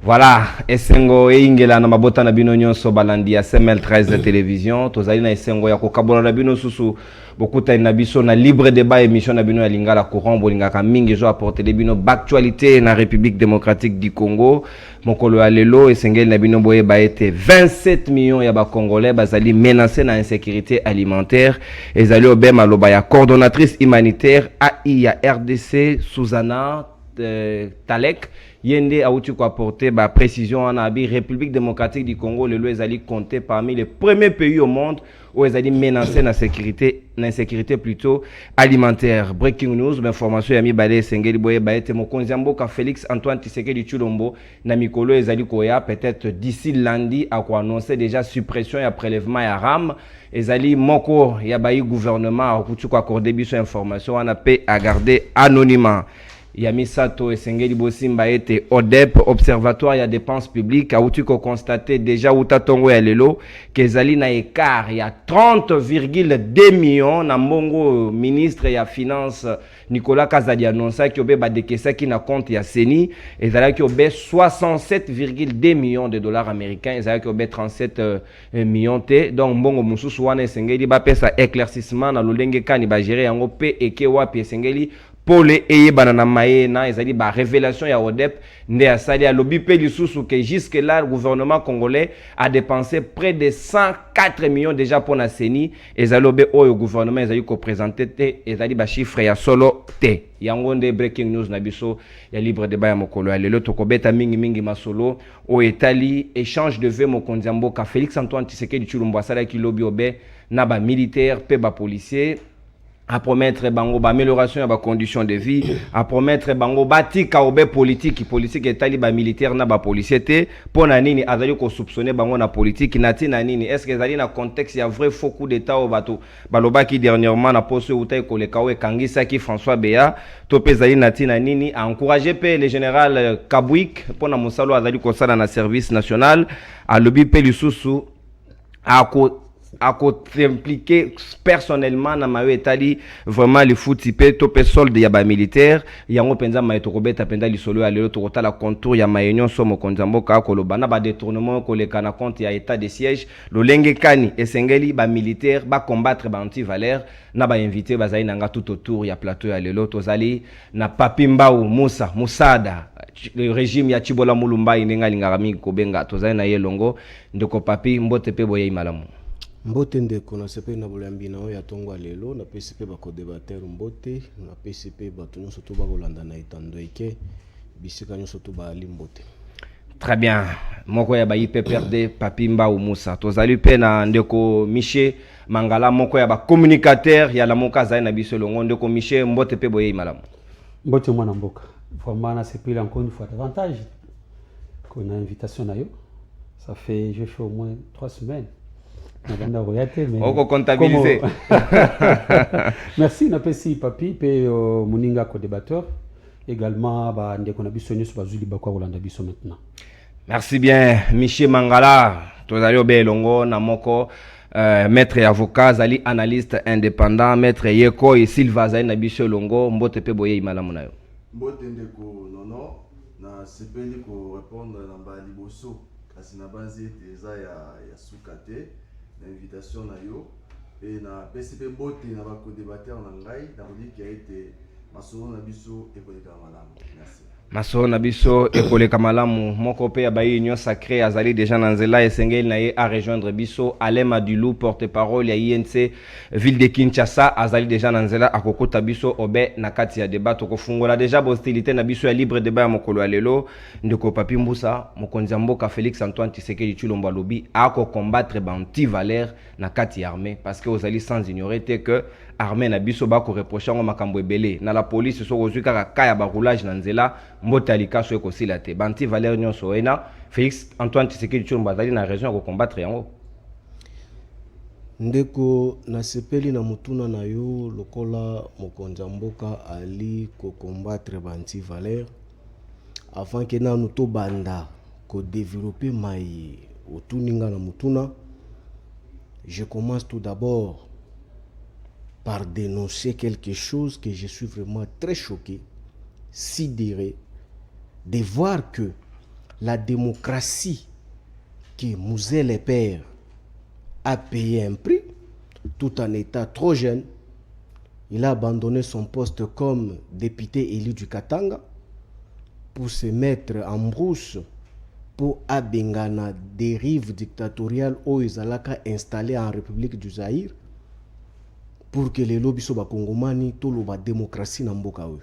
Voilà, esengo ingela na mabota na bino nyonso balandi ya CML13 télévision tozali na esengo ya kokabola na bino susu bokuta na biso na libre débat émission na bino ya lingala courant bolingaka mingi zo apporter de bino actualité na République démocratique du Congo mokolo ya lelo esengeli na bino boye ba ete 27 millions ya ba congolais bazali menacés na insécurité alimentaire ezali obema loba ya coordonnatrice humanitaire AI ya RDC Susanna Talek yende auti ko apporter ba précision en abi République démocratique du Congo le ezali compté parmi les premiers pays au monde où ezali menacé na sécurité plutôt alimentaire. Breaking news information ya mibale sengeli boye ba ete mokonzi mboka Félix Antoine Tshisekedi Tshilombo na mikolo ezali koya peut-être d'ici lundi a ko annoncer déjà suppression ya prélèvement ya RAM ezali moko ya bayi gouvernement akuti ko accorder biso information wana pe à garder anonymat. Yamisato esengeli bosimba ete ODEP observatoire ya dépenses publiques a outu ko constater déjà utatongo ya lelo kezali na écart ya 30,2 millions na mbongo ministre ya finance Nicolas Kazadi annonça ki obe ba dekesa ki na compte ya CENI ezala ki obe 67,2 millions de dollars américains ezala ki obe 37 millions te donc mbongo mususu wana esengeli ba pesa éclaircissement na lolenge kani ba gérer yango pe eke wapi esengeli Pole eye banana maena ezali ba révélation ya ODEP nde asali a lobby pe lisusu que jusque là le gouvernement congolais a dépensé près de 104 millions déjà pour la CENI ezali obe oyo gouvernement ezali ko présenter te ezali ba chiffre ya solo te yango nde breaking news na biso ya libre débat ya mokolo ya lelo tokobeta mingi masolo o etali échange de vœux mokonzi mboka Félix Antoine Tshisekedi Tshilombo asala ki lobby obe na ba militaire pe ba policier à promettre bango ba amélioration ya ba conditions de vie à promettre bango batika obe politique etali ba militaire na ba policier te pona nini azali ko soupçonner bango na politique na nini est-ce que ezali na contexte ya vrai faux coup d'état o bato balobaki dernièrement na poste utai koleka o ekangisa ki François Béa to pezali na nini a encourager pe le général Kabwik pona musalo azali ko sala na service national a lobby pe lisusu à impliqué personnellement na mayo etali vraiment le foot type topé solde ya ba militaire yango penza ma etokobeta penda lisolo ya lelo tokota la contour ya mayenyo somo konzamboka koloba na ba détournement koleka na compte ya état de siège lolenge kani esengeli ba militaire ba combattre ba anti-valeur na ba invité bazali nanga tout autour ya plateau ya lelo tozali na Papi Mbau Musa Musada le régime ya Chibola Mulumba inenga lingara mingi kobenga tozali na yelongo ndeko Papi mbote pe boye imalamu mbote ndeko na sepe na bolambi na oya tongwa lelo na PCP bako débatteur mbote na PCP bato nyonso to bakolanda na itando eke bisika nyonso to bali mbote. Très bien moko ya ba IPPRD Papi Mbau Musa tozali pe na ndeko Miché Mangala moko ya ba communicateur ya la moka za na biso longo ndeko Miché mbote pe boye malamu mbote mwana mboka vraiment na sepe encore une fois davantage qu'on a invitation na yo ça fait je fais au moins 3 semaines. On va comptabiliser. Merci na pesi Papi pe moninga ko débatteur également ba ndeko na biso nyusu bazuli bakwa kolanda biso maintenant. Merci bien Miché Mangala tozali obelongo na moko maître et avocat zali analyste indépendant maître Yeko et Silva zali na biso longo mbote pe boye imalamu na yo. Mbote ndeko nono na sepeli ko répondre na ba liboso kasi na base eza ya sukate l'invitation na yo et na PCP mbote na ba co-débatteur na ngai na dit qui a été masolo na biso ekoleka malamu. Merci. Masolo na biso ekoleka malamu moko pe ya bayi union sacrée azali déjà na nzela esengeli na ye à rejoindre biso Alema Dulou porte-parole ya INC ville de Kinshasa azali déjà na nzela akokota biso obe na kati ya débat tokofungola déjà hostilité na biso ya libre débat ya mokolo ya lelo ndeko Papi Mbusa mokonzi mboka Félix Antoine Tshisekedi Tshilombo alobi ako combattre ba anti-valeur na kati ya armée parce que ozali sans ignorer que armée na biso ba ko reprocher ngo makambo ebele na la police so kozwika ka kaya ba roulage na nzela mbota likaso ekosila te ba anti-valeur nyonso ena Félix Antoine Tshisekedi Tshilombo azali na raison ya ko combattre yango ndeko na sepeli na mutuna na yo lokola mokonza mboka ali ko combattre ba anti-valeur avant que na nuto banda ko développer mai otuninga na mutuna. Je commence tout d'abord par dénoncer quelque chose que je suis vraiment très choqué, sidéré, de voir que la démocratie que Mouzé le père a payé un prix, tout en étant trop jeune. Il a abandonné son poste comme député élu du Katanga pour se mettre en brousse pour abengana dérive dictatoriale où ils allaient installer en République du Zaïre pour que les lobbies soient congomani tout la démocratie na mboka eux.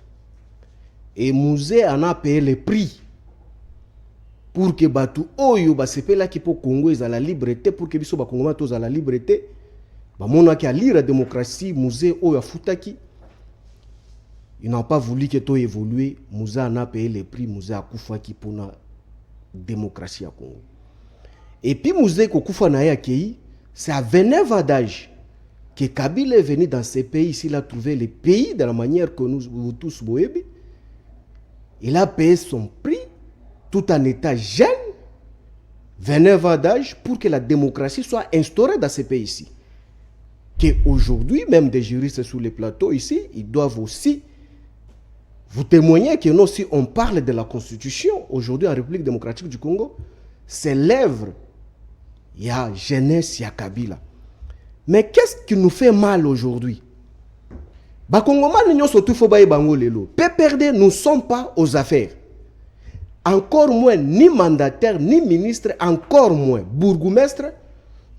Et Mouzé en a payé le prix pour que batu oyo ba sepela ki po Congo ils la liberté pour que biso ba congomani tous la liberté ba mona ki a lire la démocratie Mouzé oyo afutaki. Ils n'ont pas voulu que tout évolue. Mouzé en a payé le prix. Mouzé a koufaki pour la démocratie à Congo. Et puis Mouzé Kokufa na Kei, c'est à 29 ans d'âge que Kabila est venu dans ces pays. S'il a trouvé les pays de la manière que nous tous boébi, il a payé son prix tout en étant jeune, 29 ans d'âge, pour que la démocratie soit instaurée dans ces pays-ci. Qu'aujourd'hui, même des juristes sur les plateaux ici, ils doivent aussi vous témoigner que non, si on parle de la Constitution, aujourd'hui en République démocratique du Congo, c'est l'œuvre, il y a jeunesse, il y a Kabila. Mais qu'est-ce qui nous fait mal aujourd'hui? PPRD, nous ne sommes pas aux affaires. Encore moins ni mandataire, ni ministre, encore moins bourgmestre.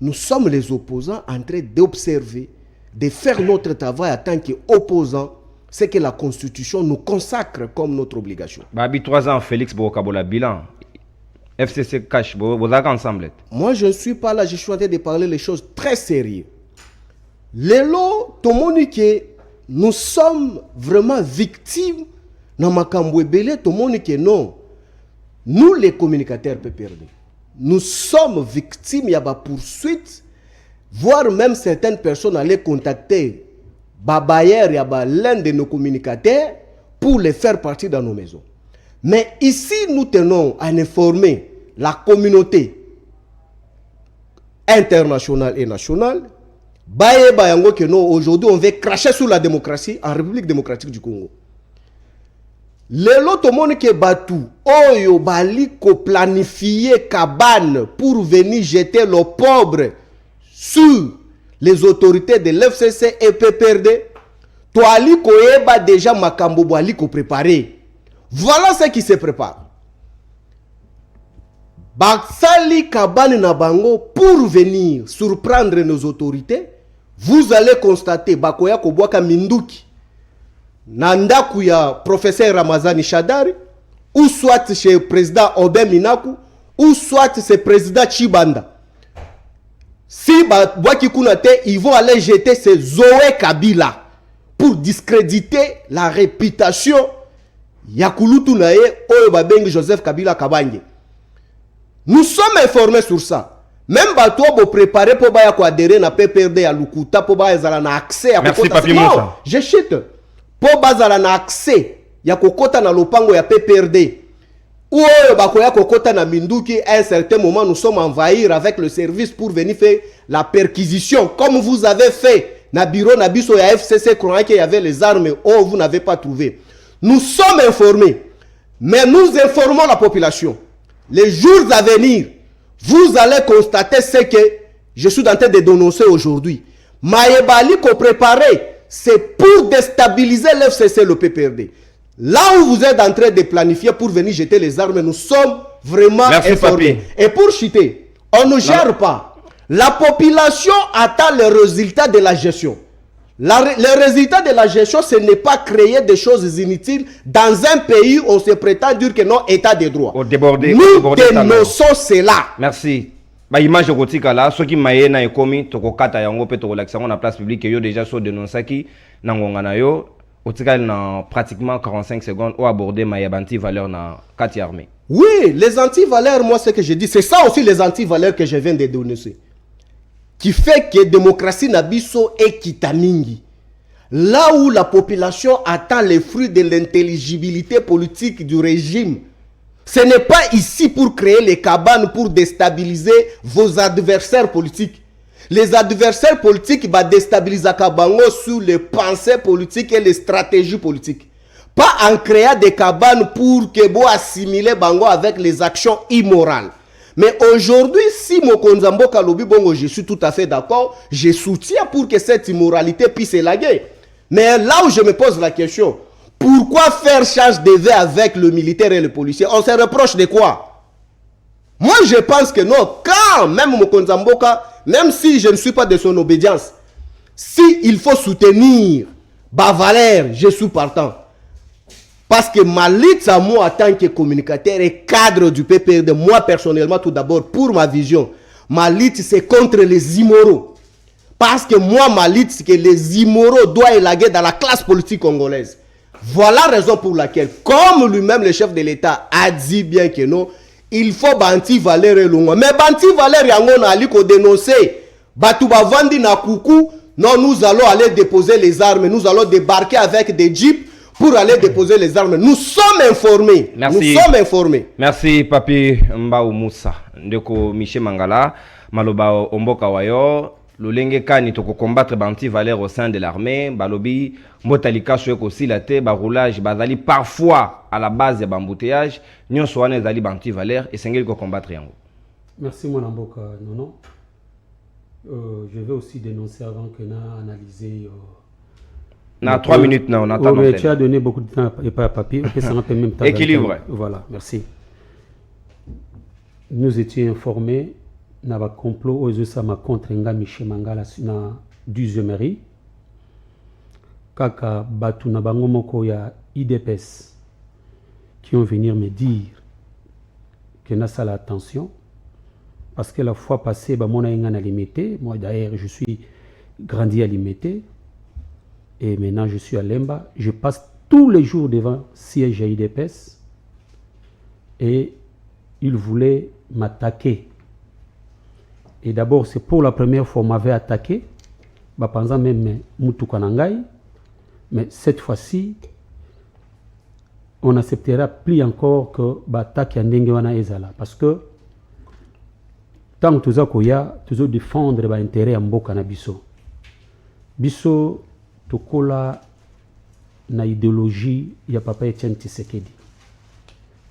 Nous sommes les opposants en train d'observer, de faire notre travail en tant qu'opposants. C'est que la Constitution nous consacre comme notre obligation. Babi 3 ans, Félix Bokabola bilan. FCC cash, vous avez ensemble. Moi, je ne suis pas là, je suis en train de parler les choses très sérieuses. Lélo, Tomonike, nous sommes vraiment victimes. Dans ma Kambouébélé, Tomonike, non. Nous, les communicateurs PPRD, nous sommes victimes, il y a des poursuites, voire même certaines personnes allaient contacter Babayer, il y a l'un de nos communicateurs pour les faire partir dans nos maisons. Mais ici, nous tenons à informer la communauté internationale et nationale. Aujourd'hui, on veut cracher sur la démocratie en République démocratique du Congo. Lelo to monde ke batu oyo baliko planifier cabane pour venir jeter le pauvre sur les autorités de l'FCC et PPRD. To aliko eba déjà makambo bo aliko préparé. Voilà ce qui se prépare. Baksali kabane na bango pour venir surprendre nos autorités. Vous allez constater bakoya kobwaka minduki Nandaku ya professeur Ramazani Shadari, ou soit chez le président Obé Minaku, ou soit chez le président Chibanda. Si ils vont aller jeter ces Zoé Kabila pour discréditer la réputation Yakulutu Naye Oyobabeng Joseph Kabila Kabange. Nous sommes informés sur ça. Même bateau pour préparer pour adhérer à PPRD à Lukuta pour avoir accès à Merci Papi Moussa. Je chute. Pour bazala na accès ya kokota na lopango ya PPRD ou bakoya kokota na minduki. À un certain moment nous sommes envahis avec le service pour venir faire la perquisition comme vous avez fait na bureau na biso ya FCC croyant qu'il y avait les armes. Oh, vous n'avez pas trouvé. Nous sommes informés, mais nous informons la population. Les jours à venir, vous allez constater ce que je suis en train de dénoncer aujourd'hui. Maïebali qu'on préparait, c'est pour déstabiliser l'FCC, le PPRD. Là où vous êtes en train de planifier pour venir jeter les armes, nous sommes vraiment informés. Et pour chuter, on ne gère pas. La population attend le résultat de la gestion. Le résultat de la gestion, ce n'est pas créer des choses inutiles dans un pays où on se prétend dire que non, état de droit. Nous dénonçons cela. Merci. Bah image rotika là ceux qui maïena et commis toko kata yango pe toko l'accès na place publique yo déjà so dénoncé qui nangonga na yo otika na pratiquement 45 secondes ou aborder maïabanti valeur na kati armée. Oui, les anti-valeurs, moi ce que je dis, c'est ça aussi les anti-valeurs que je viens de dénoncer. Qui fait que démocratie nabiso est kitamingi. Là où la population attend les fruits de l'intelligibilité politique du régime. Ce n'est pas ici pour créer les cabanes pour déstabiliser vos adversaires politiques. Les adversaires politiques vont déstabiliser Kabango sur les pensées politiques et les stratégies politiques. Pas en créant des cabanes pour que vous assimiler bango avec les actions immorales. Mais aujourd'hui, si Mokonza Mboka lobi bongo, je suis tout à fait d'accord, je soutiens pour que cette immoralité puisse élaguer. Mais là où je me pose la question, pourquoi faire charge de V avec le militaire et le policier? On se reproche de quoi? Moi, je pense que non. Quand même Mokonza Mboka, même si je ne suis pas de son obédience, si il faut soutenir Valère, je suis partant. Parce que ma lutte à moi en tant que communicateur et cadre du PPRD, moi personnellement tout d'abord, pour ma vision, ma lutte c'est contre les immoraux. Parce que moi, ma lutte c'est que les immoraux doivent élaguer dans la classe politique congolaise. Voilà la raison pour laquelle, comme lui-même le chef de l'État a dit bien que non, il faut Banti Valère et Lunga. Mais Banti Valère yango na ali ko dénoncer. Batu bavandi na kuku, non, nous allons aller déposer les armes, nous allons débarquer avec des jeeps pour aller déposer les armes. Nous sommes informés. Merci. Nous sommes informés. Merci Papi Mbao Moussa. Ndeko Michel Mangala, Maloba Omboka Wayo, Lolenge Kani toko combattre Banti Valère au sein de l'armée, Balobi, Motalika Chouek aussi la té, Baroulage, Bazali parfois à la base des bambouteages, Nyon Soane Zali Banti Valère et Sengel ko combattre yango. Merci mon Mboka Nono. Je vais aussi dénoncer avant que nous analyser. On a 3 minutes, on attend. Tu as donné beaucoup de temps et pas à papier. Même temps équilibre. Voilà, merci. Nous étions informés d'un complot aux Osama contre Nga Michel Mangala na 12e mairie. Kaka Batu na bango moko ya IDPS qui ont venir me dire que n'a ça l'attention parce que la fois passée, mon a limité. Moi d'ailleurs, je suis grandi à limité. Et maintenant, je suis à Lemba. Je passe tous les jours devant siège à IDPS. Et ils voulaient m'attaquer. Et d'abord, c'est pour la première fois qu'on m'avait attaqué. Pendant même Moutoukwanangai. Mais cette fois-ci, on n'acceptera plus encore que l'attaque à Ndengewana Ezala. Parce que tant que tu as défendre l'intérêt à Mboka na biso. Biso, tokola na idéologie ya papa Etienne Tshisekedi.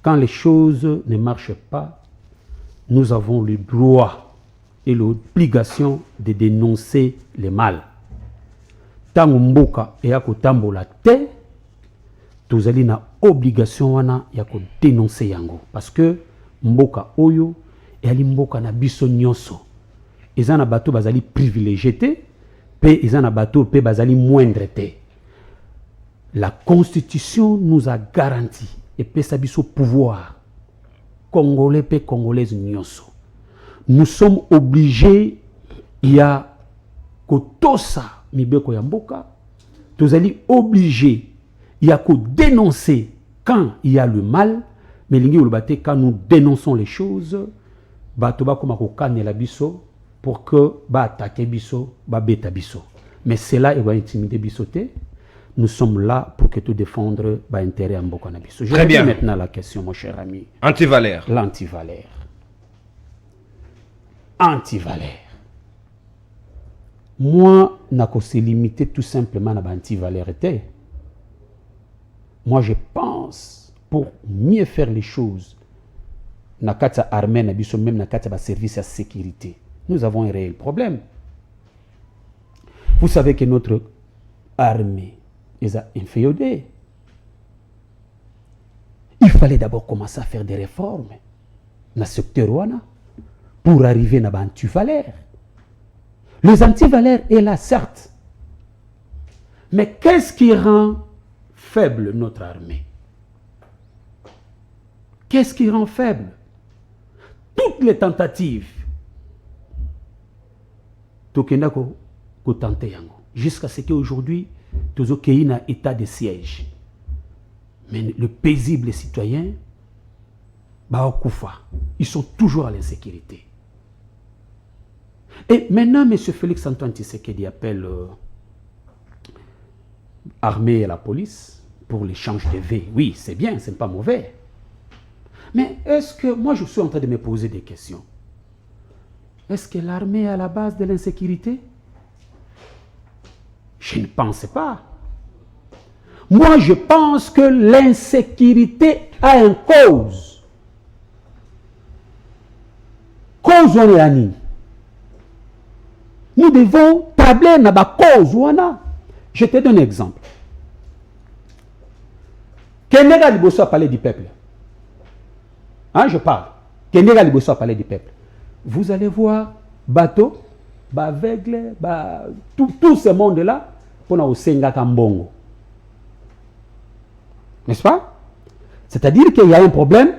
Quand les choses ne marchent pas, nous avons le droit et l'obligation de dénoncer le mal. Tant mboka ya kotambola te, tozali na obligation wana ya ko dénoncer yango parce que mboka oyo eli mboka na biso nyonso. Ezana bato bazali privilégié te. Pe izana bateau pe bazali moindre te. La constitution nous a garanti et pe sabiso pouvoir congolais pe congolaise nyonso. Nous sommes obligés ya kotosa mibeko ya mboka, tozali obligés ya ko dénoncer quand il y a le mal, mais lingi olobate quand nous dénonçons les choses, bato ba koma ko kanela biso pour que attaquer biso, beta biso. Mais cela va intimider bisoté. Nous sommes là pour que tu défendre l'intérêt à Mboka na biso. Je reviens maintenant à la question, mon cher ami. Anti-Valère. L'anti-Valère. Anti-Valère. Moi, je ne limité tout simplement à l'anti-Valère. Moi, je pense, pour mieux faire les choses, na kata armée na biso même na kata service à sécurité. Nous avons un réel problème. Vous savez que notre armée est inféodée. Il fallait d'abord commencer à faire des réformes dans le secteur ouana pour arriver à l'anti-Valère. Les anti-Valères est là, certes. Mais qu'est-ce qui rend faible notre armée? Qu'est-ce qui rend faible? Toutes les tentatives jusqu'à ce qu'aujourd'hui, tous ont un état de siège. Mais le paisible citoyen, ils sont toujours à l'insécurité. Et maintenant, M. Félix Antoine Tshisekedi appelle l'armée et la police pour l'échange de V. Oui, c'est bien, c'est pas mauvais. Mais est-ce que, moi je suis en train de me poser des questions. Est-ce que l'armée est à la base de l'insécurité? Je ne pense pas. Moi, je pense que l'insécurité a une cause. Cause on est ani. Nous devons tabler na ba cause wana. Je te donne un exemple. Kenega Liboso a parlé du peuple. Hein, je parle. Kenega Liboso a parlé du peuple. Vous allez voir bateau, aveugle, tout ce monde-là, pour nous senga kambongo. N'est-ce pas? C'est-à-dire qu'il y a un problème,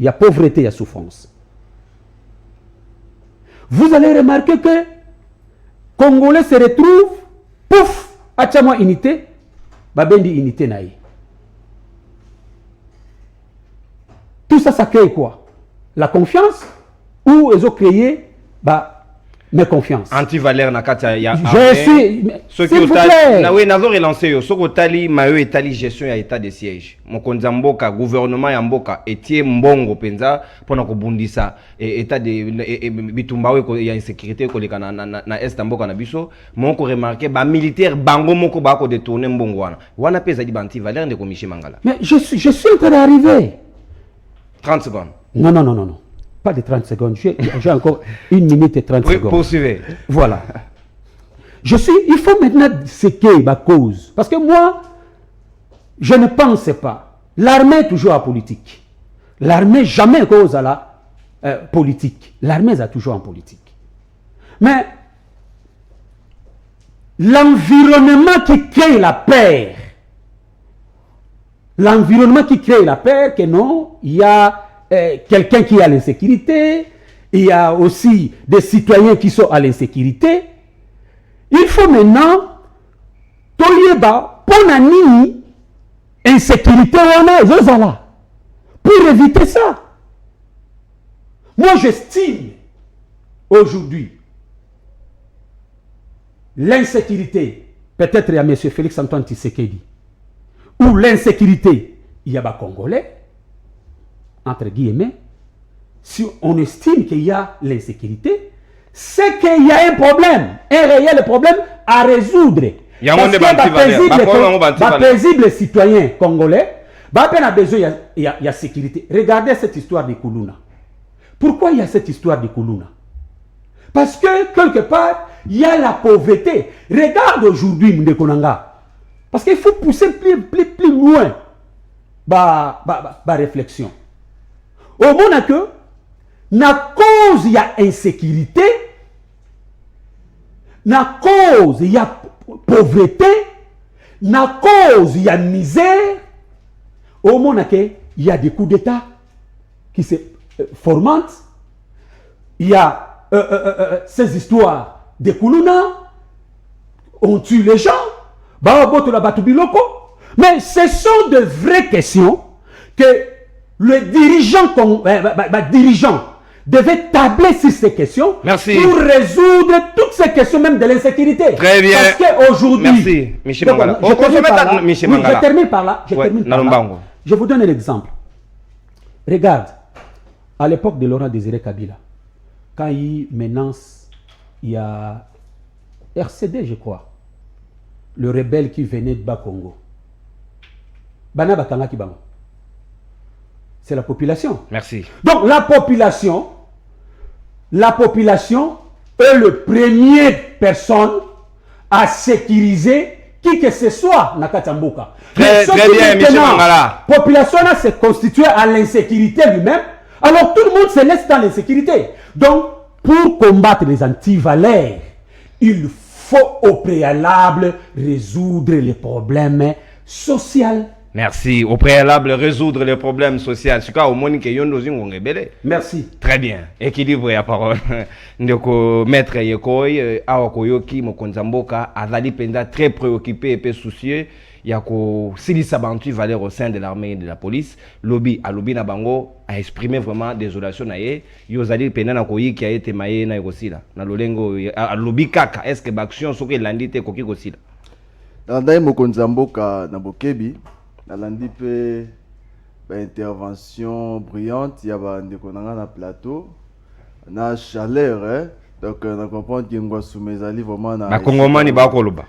il y a pauvreté, il y a souffrance. Vous allez remarquer que Congolais se retrouvent, pouf, à tchama unité, babendi unité naïe. Tout ça, ça crée quoi? La confiance ou ils ont créé méconfiance. Anti-Valère Nakata, il y a. Je suis. S'il vous plaît. Oui, nous avons relancé. Ce que Tali, Mayo et Tali, gestion et état de siège. Mon Konzamboka, gouvernement Yamboka, Etie Mbongo Penza, pour nous bundisa, et état de Bitumbawe, il y a insécurité, na Est Mboka Nabiso. Mon ko remarqué, militaire, Bango Moko Bako détourné Mbongwana. Wana Peza dit Anti-Valère de Komishi Mangala. Mais je suis en train d'arriver. 30 secondes. Non. Pas de 30 secondes. J'ai encore 1 minute et 30 secondes. Poursuivez. Voilà. Il faut maintenant séquer ma cause. Parce que moi, je ne pense pas. L'armée est toujours à politique. L'armée jamais cause à la politique. L'armée est toujours en politique. Mais l'environnement qui crée la paix, que non, il y a quelqu'un qui est à l'insécurité, il y a aussi des citoyens qui sont à l'insécurité. Il faut maintenant, Tolieba, Ponani, insécurité, pour éviter ça. Moi, j'estime aujourd'hui l'insécurité, peut-être il y a M. Félix Antoine Tshisekedi, ou l'insécurité, il y a des Congolais, entre guillemets, si on estime qu'il y a l'insécurité, c'est qu'il y a un problème, un réel problème à résoudre. Parce que les paisibles citoyens congolais, il a besoin de sécurité. Regardez cette histoire de Koulouna. Pourquoi il y a cette histoire de Koulouna? Parce que quelque part, il y a la pauvreté. Regarde aujourd'hui Mndekonanga. Parce qu'il faut pousser plus loin la réflexion. Au monde que, na cause il y a insécurité, na cause il y a pauvreté, na cause il y a misère, au monde que il y a des coups d'État qui se forment, il y a ces histoires de Koulouna, on tue les gens, mais ce sont de vraies questions que le dirigeant devait tabler sur ces questions. Merci. Pour résoudre toutes ces questions, même de l'insécurité. Très bien. Parce qu'aujourd'hui... Merci, Michel Mangala. Je termine par là. Je vous donne un exemple. Regarde, à l'époque de Laurent Désiré Kabila, quand il menace, il y a RCD, je crois, le rebelle qui venait de Bas-Congo. Bana Bakanga Kibango. C'est la population. Merci. Donc la population est le premier personne à sécuriser qui que ce soit dans Katamboka. Très bien, Michel Mangala. La population s'est constituée à l'insécurité lui-même. Alors tout le monde se laisse dans l'insécurité. Donc pour combattre les anti-valeurs, il faut au préalable résoudre les problèmes sociaux. Merci. Au préalable, résoudre les problèmes sociaux. En tout cas, au moins, merci. Très bien. Équilibre la parole. Ndeko maître Yekoy, Awakoyoki, Mokonzamboka, Azali Penda, très préoccupé et peu soucieux. Yako Silisa Bantu Valère au sein de l'armée et de la police. Lobby à Lobby Nabango a exprimé vraiment désolation. Yozali Penda Nakoyi qui a été maillé na Yosila. Na Lolengo, à Lobby Kaka, est-ce que l'action soit landite Koki Gosila? Dans Mokonzamboka Nabokebi, nalandi pe intervention brillante, il y a ndeko nanga na plateau na chaleur Donc on comprend que Ngwasu Mezali vraiment na bakongomani bakoloba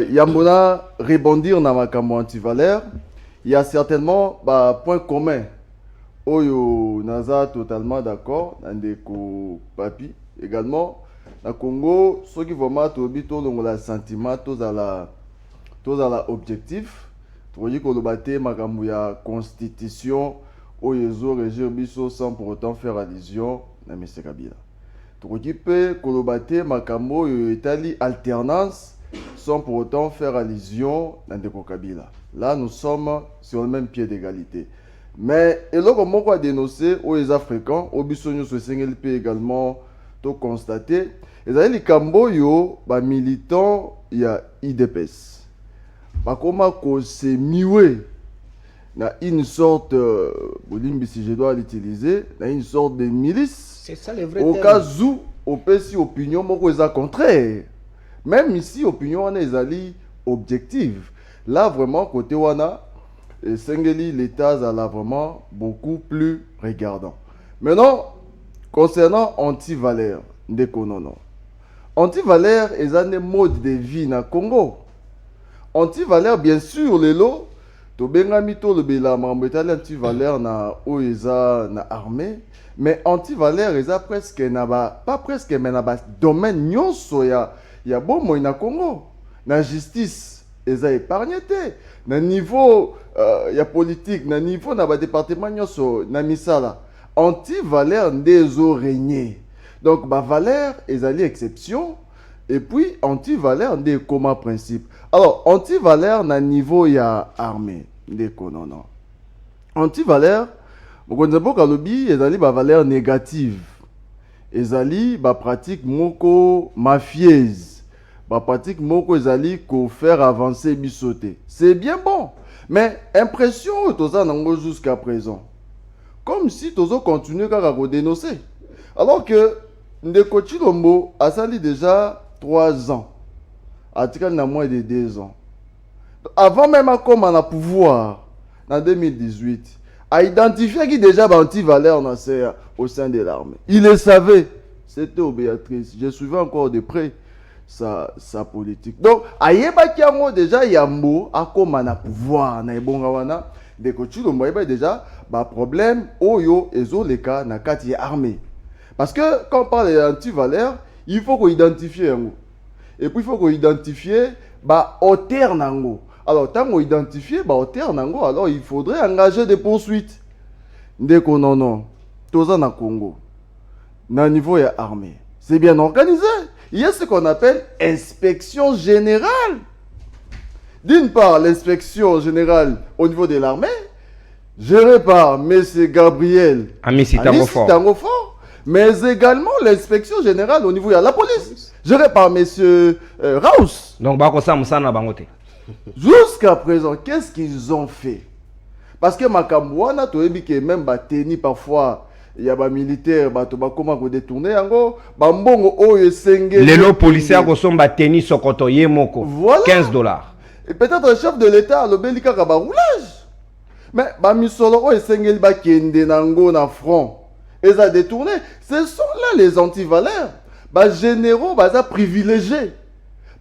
yambona rebondir na makambo antivaleur. Il y a certainement point commun. Oyo naza totalement d'accord ndeko papi également na Congo ceux qui vraiment tobito longola sentiment tozala objectif toyi ko lobate makambo ya constitution oyo zo régir biso sans pour autant faire allusion na M. Kabila toyi pe ko lobate makambo oyo etali alternance sans pour autant faire allusion na ndeko Kabila. Là nous sommes sur le même pied d'égalité. Mais et là comme on a dénoncé aux Africains, aux Bissonios, aux CNLP également, to constater, et les Camboyo, bah militants, il y a IDPS. Bah comment qu'on s'est mieux, na une sorte, si je dois l'utiliser, na une sorte de milice. C'est ça le vrai au terme. Cas où, au pays opinion, moi qu'on contraire. Même ici, opinion on est allé objective. Là vraiment côté wana. Et Sengeli, l'État là vraiment beaucoup plus regardant. Maintenant, concernant anti-valeur, non. Anti-valeur est un mode de vie na Congo. Anti-valeur, bien sûr, les lots, to benga mito le bela mambetali anti-valeur na oeza na armée, mais anti-valeur est presque na ba, pas presque mais na ba domaine nyonso ya bon moi na Congo, na justice. Ils ont épargné. Na niveau ya politique, na niveau na ba département nyoso na misala. Anti-valeur des régné. Donc ba valeur ils allaient exception et puis anti-valeur des communs principe. Alors anti-valeur na niveau ya armée des non. Anti-valeur mokonzebo kalobi ils allaient ba valeur négative. Ils allaient ba pratique moko mafieuse. Ba pratique moko ezali ko faire avancer bisoté. C'est bien bon, mais impression toza nango jusqu'à présent. Comme si tozo continuer kaka ko dénoncer. Alors que Ndeko Chilombo a sali déjà 3 ans. Atikal na moins de 2 ans. Avant même à comme on a pouvoir en 2018, a identifié qui déjà anti-valeur au sein de l'armée. Il le savait. C'était au Béatrice. Je suivais encore de près sa politique. Donc, ayeba kiango déjà yambo akoma na pouvoir na ebonga wana de kochilo moyeba déjà ba problème oyo ezoleka na kati ya armée. Parce que quand on parle d'anti-valeur, il faut qu'on identifie yango. Et puis il faut qu'on identifie ba hauteur nango. Alors tant qu'on identifie ba hauteur nango, alors il faudrait engager des poursuites. Ndeko non toza na Congo. Na niveau ya armée. C'est bien organisé. Il y a ce qu'on appelle inspection générale. D'une part, l'inspection générale au niveau de l'armée, gérée par M. Gabriel Amissi Tangofort, mais également l'inspection générale au niveau de la police, gérée par M. Raus. Donc, jusqu'à présent, qu'est-ce qu'ils ont fait? Parce que Makambouana, tu as dit que même Bateni parfois, il y a des militaires qui ont détourné les lots policiers qui ont battu Sokoto Yemoko. Voilà. $15. Et peut-être le chef de l'État le belika ka ba roulage. Mais ba misolo o esengeli ba kende nango na front. Ils ont détourné. Ce sont là les anti-valeurs. Ba généraux ba privilégiés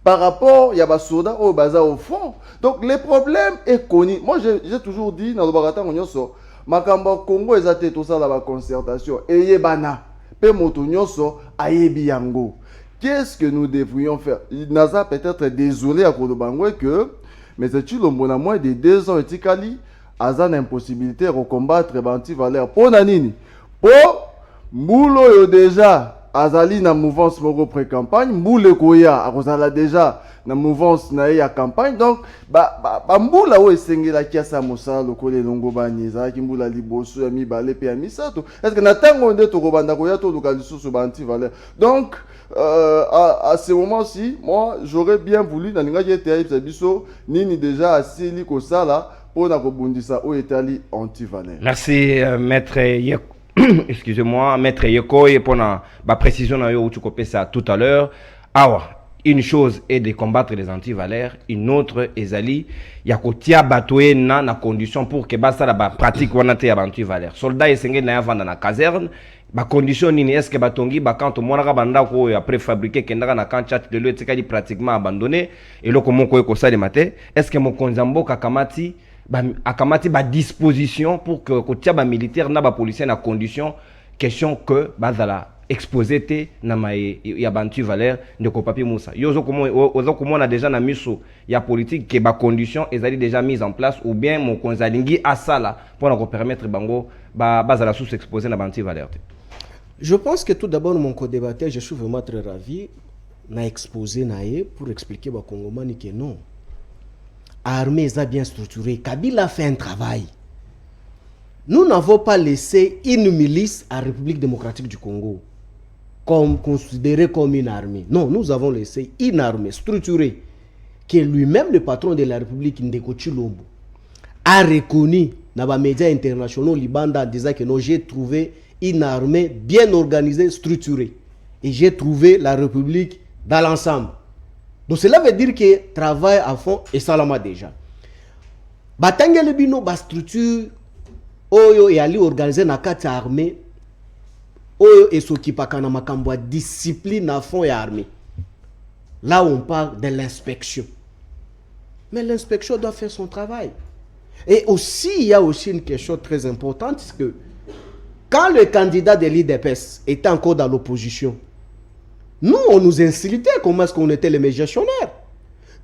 par rapport il y a ba soldats au baza au front. Donc le problème est connu. Moi j'ai toujours dit dans le barata nyonso Makamba Congo ezate tout ça la concertation et bana pe moto nyonso ayebi yango. Qu'est-ce que nous devrions faire? Naza peut-être désolé à Kolobango que mais c'est Chilombo na moins de 2 ans etikali azan impossibilité de combattre anti-valeur pour nanini pour mbulo yo déjà azali na mouvance moko pré-campagne mbule koya akozala déjà na mouvance na ya campagne donc ba mbula o esengela kiasa mosala lokole longo banyeza ki mbula liboso ya mibale pe ya misato est-ce que na tango nde to kobanda koya to luka lisusu ba anti-valeur donc à ce moment-ci moi j'aurais bien voulu na ninga yete ya biso nini déjà asili ko sala pour na kobundisa o etali anti-valeur. Merci maître excusez-moi, maître Yeko, et pour la précision où tu copies ça tout à l'heure. Awa, une chose est de combattre les antivaleurs, une autre ezali ya kotia batoye na condition pour que basa la pratique wana te ya antivaleurs. Soldat esenge na vanda na caserne, ba condition nini est-ce que batongi ba quand monaka banda ko ya préfabriqué kendaka na kan chat de l'etika di pratiquement abandonné et loko moko ko sale maté, est-ce que mon konzambo kakamati ba disposition pour que kotia ba militaire na ba policier na condition question que bazala exposé te na mai ya bantu valeur de ko papier Moussa yozo comment on a déjà na miso ya politique que ba condition ezali déjà mise en place ou bien mon konzalingi asala pour na ko permettre bango bazala sous exposé na bantu valeur te. Je pense que tout d'abord mon co-débatteur, je suis vraiment très ravi na exposé nae pour expliquer ba Congomani que non, armée est bien structurée. Kabila fait un travail. Nous n'avons pas laissé une milice à la République démocratique du Congo comme considérée comme une armée. Non, nous avons laissé une armée structurée que lui-même, le patron de la République, Ndeko Tshilombo, a reconnu dans les médias internationaux Libanda en disant que non, j'ai trouvé une armée bien organisée, structurée. Et j'ai trouvé la République dans l'ensemble. Donc cela veut dire que travail à fond et salama déjà. Batangele bino ba structure oyo et ali organiser na kati armée oyo et s'occupe kana makambo ya discipline à fond et armée. Là on parle de l'inspection. Mais l'inspection doit faire son travail. Et aussi il y a aussi une question très importante, c'est que quand le candidat de l'IDPS était encore dans l'opposition, nous, on nous insultait comment est-ce qu'on était les gestionnaires.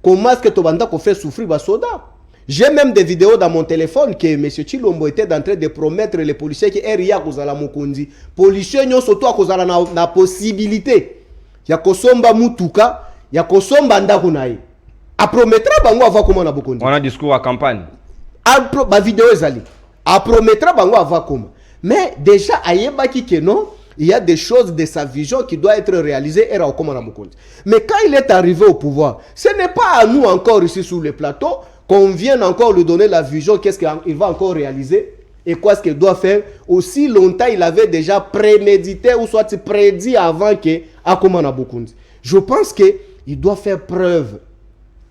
Comment est-ce que Tobanda qu'on fait souffrir les soldats. J'ai même des vidéos dans mon téléphone que M. Tshilombo était en train de promettre les policiers que RIA kozala mokonzi. Policiers n'ont surtout à kozala na possibilité. Ya kosomba mutuka, ya kosomba ndakunaye. A promettra bango ava comment na bokonzi. On a discours à campagne. Ba vidéo ezali. A promettra bango ava comment. Mais déjà, ayebaki que non, il y a des choses de sa vision qui doivent être réalisées. Mais quand il est arrivé au pouvoir, ce n'est pas à nous encore ici sur le plateau qu'on vienne encore lui donner la vision, qu'est-ce qu'il va encore réaliser et quoi ce qu'il doit faire. Aussi longtemps, il avait déjà prémédité ou soit prédit avant que Akomana Bokundi. Je pense qu'il doit faire preuve.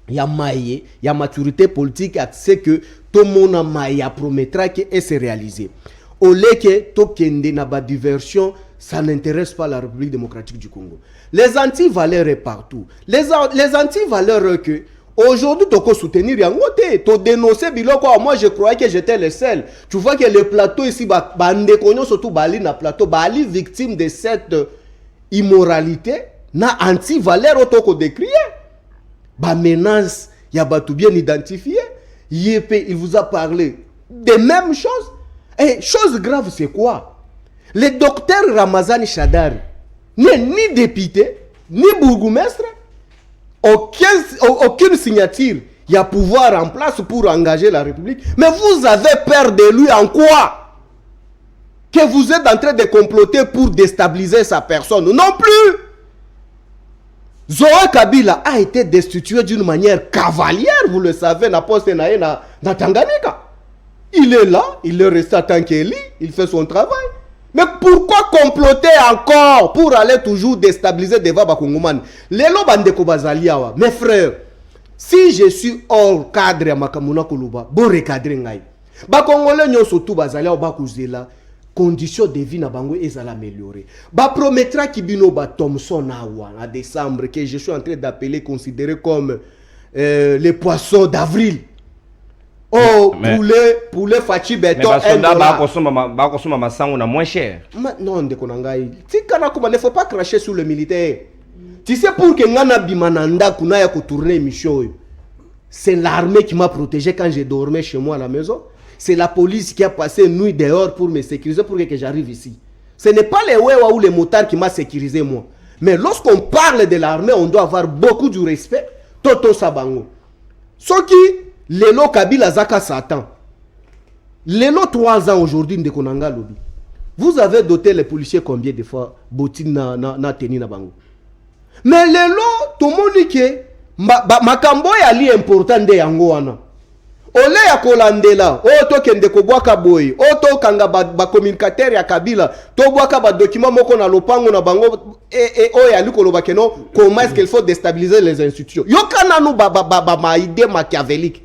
Il y a maillé, il y a maturité politique, c'est que tout le monde a maillé, promettra que c'est réalisé. Au lieu que Tokende n'a pas diversion, ça n'intéresse pas la République démocratique du Congo. Les anti-valeurs est partout. Les anti-valeurs que aujourd'hui tu peux soutenir Yangote, tu dénoncer Biloko. Moi je croyais que j'étais le seul. Tu vois que le plateau ici, surtout Bali na plateau, Bali victime de cette immoralité, na anti-valeur auto décrié. Ba menace, il y a tout bien identifié. Il vous a parlé des mêmes choses. Et chose grave, c'est quoi? Le docteur Ramazani Shadari n'est ni député, ni bourgmestre, aucune signature. Il y a pouvoir en place pour engager la République. Mais vous avez peur de lui en quoi? Que vous êtes en train de comploter pour déstabiliser sa personne. Non plus. Zoé Kabila a été destitué d'une manière cavalière, vous le savez, na poste na Tanganyika. Il est là, il est resté à tant qu'il il fait son travail. Mais pourquoi comploter encore pour aller toujours déstabiliser devant Bakongomani? Lelo bandeko bazaliawa. Mes frères, si je suis hors cadre à Makamuna Koluba, bon recadrer ngai. Bakongolais nyo surtout bazaliawa bakuzela, conditions de vie na bango ezala améliorer. Ba promettra kibino ba Thomson awa en décembre que je suis en train d'appeler considéré comme les poissons d'avril. Oh, poulet Fachi Beton. Mais les soldats on a moins cher. Non, il ne faut pas cracher sur le militaire. Tu sais, pour que Ngana Bimananda Kunaya tourner mission, c'est l'armée qui m'a protégé quand je dormais chez moi à la maison. C'est la police qui a passé une nuit dehors pour me sécuriser pour que j'arrive ici. Ce n'est pas les Wewa ou les motards qui m'ont sécurisé moi. Mais lorsqu'on parle de l'armée, on doit avoir beaucoup de respect. Toto Sabango. Ce qui Lelo Kabila Zaka Satan. Lelo 3 ans aujourd'hui de Konanga Lobby. Vous avez doté les policiers combien de fois Botine na teni na bango. Mais lelo tout le monde dit que makambo ya li important de yango wana. ole ya kolandela oyo tokende kobwaka boye oyo tokanga bacommunicateur ya Kabila tobwaka badocument moko na lopango na bango oyo yali koloba keno comment est-ce qu'il faut déstabiliser les institutions yokana nu ma idée machiavélique.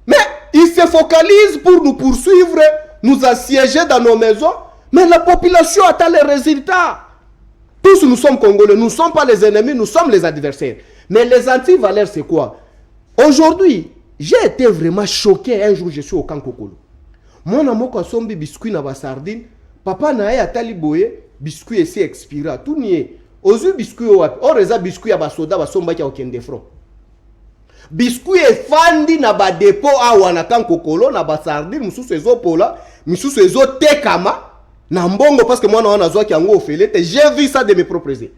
Mais ils se focalisent pour nous poursuivre, nous assiéger dans nos maisons, mais la population attend les résultats. Tous nous sommes Congolais, nous ne sommes pas les ennemis, nous sommes les adversaires. Mais les anti-valeurs, c'est quoi? Aujourd'hui, j'ai été vraiment choqué. Un jour, je suis au camp Kokolo. Moi, je suis sombi biscuit na sardine. Papa na ya tali boye, biscuit ici expira. Tout nié. Ozu biscuit au reza biscuit à basoda, basomba qui a aucun défront. Biscuit est fandi na ba dépôt awa na camp Kokolo, na ba sardine, mususu ezo pola, mususu ezo tekama. Na mbongo parce que moi na wana zwa ki yango ofele, j'ai vu ça de mes propres yeux.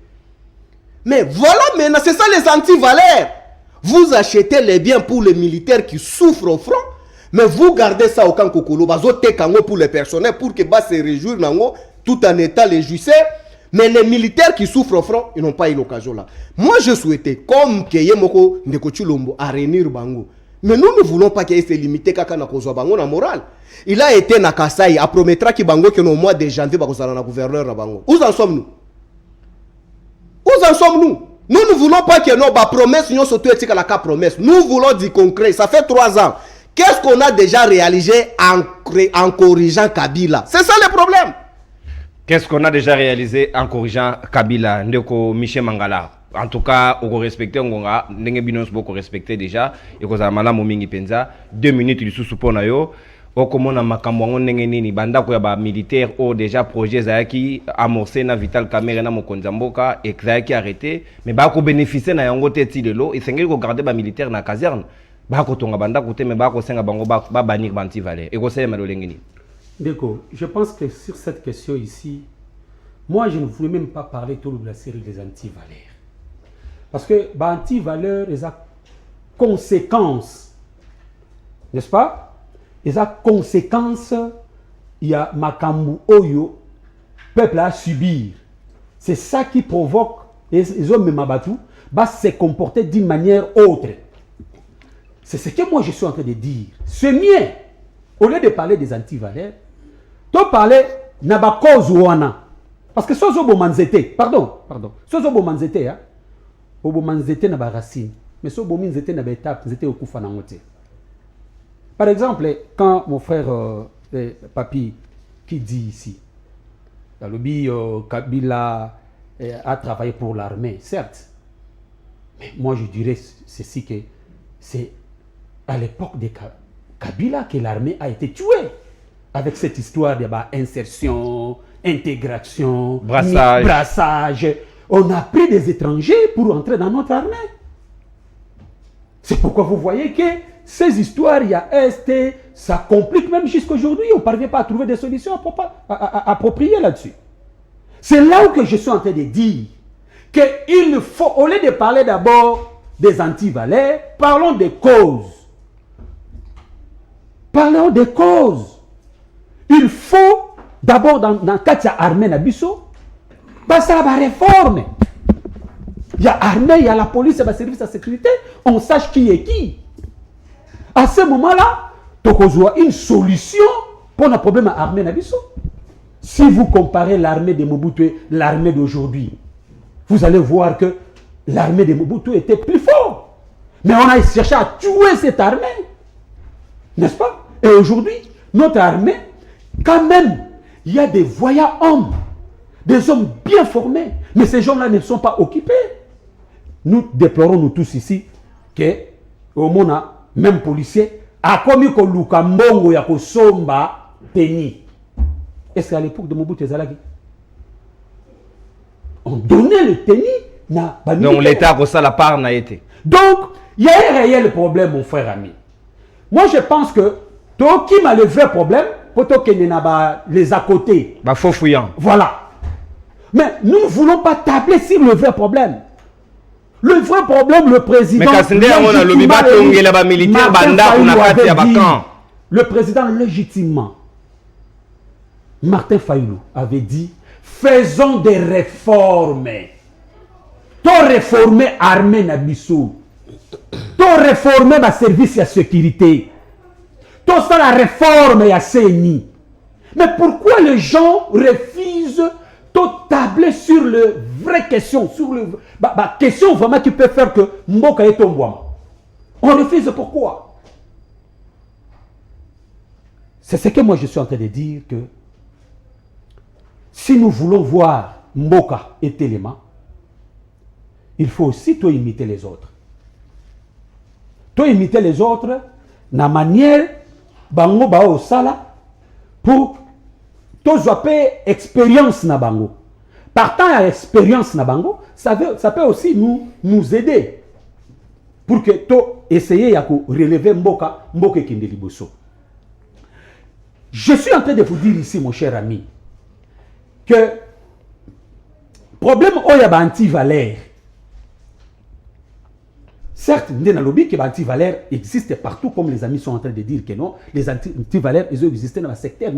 Mais voilà maintenant, c'est ça les anti-valeurs. Vous achetez les biens pour les militaires qui souffrent au front, mais vous gardez ça au camp Kokolo, pour les personnels, pour que bas se réjouir tout en étant les jouisseurs. Mais les militaires qui souffrent au front, ils n'ont pas eu l'occasion là. Moi, je souhaitais, comme Keyemoko Ndekochulombo, à réunir Bango. Mais nous ne voulons pas qu'il se limite à Bango na morale. Il a été na Kasai, à promettra que Bango que au mois de janvier, na gouverneur na Bango. Où en sommes-nous? Où en sommes-nous? Nous ne voulons pas que nos promesses nous surtout à la promesse. Nous voulons du concret. Ça fait 3 ans. Qu'est-ce qu'on a déjà réalisé en corrigeant Kabila? C'est ça le problème. Qu'est-ce qu'on a déjà réalisé en corrigeant Kabila? Ndeko Michel Mangala. En tout cas, on respecte Ngonga. Ndenge Binos beaucoup respecté déjà. Et qu'on a malama mingi penza. 2 minutes il sous na yo. Okomona makambo ngo ndenge nini banda ko ya ba militaire o déjà projet zaki amorcé na Vital Kamerhe na Mokonza Mboka et zaki arrêté mais ba ko bénéficier na yango teti lelo et sengeli ko garder ba militaire na caserne ba ko tonga banda ko te mais ba ko senga bango ba banir banti valeur et ko sele malolenge ni. D'accord, je pense que sur cette question ici, moi je ne voulais même pas parler tout de la série des anti-valeurs. Parce que ba anti-valeurs les a conséquences. N'est-ce pas? Et sa conséquence, il y a Makambu Oyo, peuple à subir. C'est ça qui provoque les hommes Mabatu va se comporter d'une manière autre. C'est ce que moi je suis en train de dire. C'est mieux, au lieu de parler des anti-valeurs, de parler Naba cause ouana. Parce que Sozo Bomanzete, pardon, Sozo Bomanzete, hein, Bomanzete Naba racine, mais Sozo Bomanzete Naba étape, Zete Okufa Nangote. Par exemple, quand mon frère Papi qui dit ici, dans le lobby Kabila a travaillé pour l'armée, certes, mais moi je dirais ceci que c'est à l'époque de Kabila que l'armée a été tuée avec cette histoire de insertion, intégration, brassage. On a pris des étrangers pour entrer dans notre armée. C'est pourquoi vous voyez que ces histoires, il y a ST, ça complique même jusqu'à aujourd'hui. On ne parvient pas à trouver des solutions appropriées là-dessus. C'est là où que je suis en train de dire qu'il faut, au lieu de parler d'abord des anti-valeurs, parlons des causes. Parlons des causes. Il faut d'abord dans Katia Armée Nabiso, passer à la réforme. Il y a l'armée, il y a la police, il y a le service de sécurité, on sache qui est qui. À ce moment-là, tu as une solution pour le problème à l'armée Nabiso. Si vous comparez l'armée de Mobutu et l'armée d'aujourd'hui, vous allez voir que l'armée de Mobutu était plus forte. Mais on a cherché à tuer cette armée. N'est-ce pas? Et aujourd'hui, notre armée, quand même, il y a des voyants hommes, des hommes bien formés. Mais ces gens-là ne sont pas occupés. Nous déplorons, nous tous ici, que au monde, même policier, a commis que Lukambongo ya Kosomba Teni. Est-ce qu'à l'époque de Mobutu Zalagi, on donnait le Teni na donc l'État a ça la part n'a été. Donc, il y a un réel problème, mon frère ami. Moi, je pense que qui m'a le vrai problème, pour que les à côté. Bah, faux fouillant. Voilà. Mais nous ne voulons pas tabler sur le vrai problème. Le vrai problème, le président. Le président légitimement, Martin Fayulu, avait dit faisons des réformes. To réformer l'armée Nabiso. To réformer le service de sécurité. tout ça la réforme et à CENI. Mais pourquoi les gens refusent de tabler sur les vraies questions, sur les questions vraiment qui peuvent faire que Mboka est tombouama? On refuse pourquoi? C'est ce que moi je suis en train de dire, que si nous voulons voir Mboka et Téléma, il faut aussi toi imiter les autres. Toi imiter les autres, na manière bango ba au sala pour toi appeler expérience na bango. Partant à expérience na bango, ça peut aussi nous aider pour que toi essayer à relever Mboka Kinde Liboso. Je suis en train de vous dire ici, mon cher ami, que problème oya anti-valeur. Certes, lobby que anti-valeur existe partout, comme les amis sont en train de dire que non, les anti-valeurs, ils ont existé dans le secteur.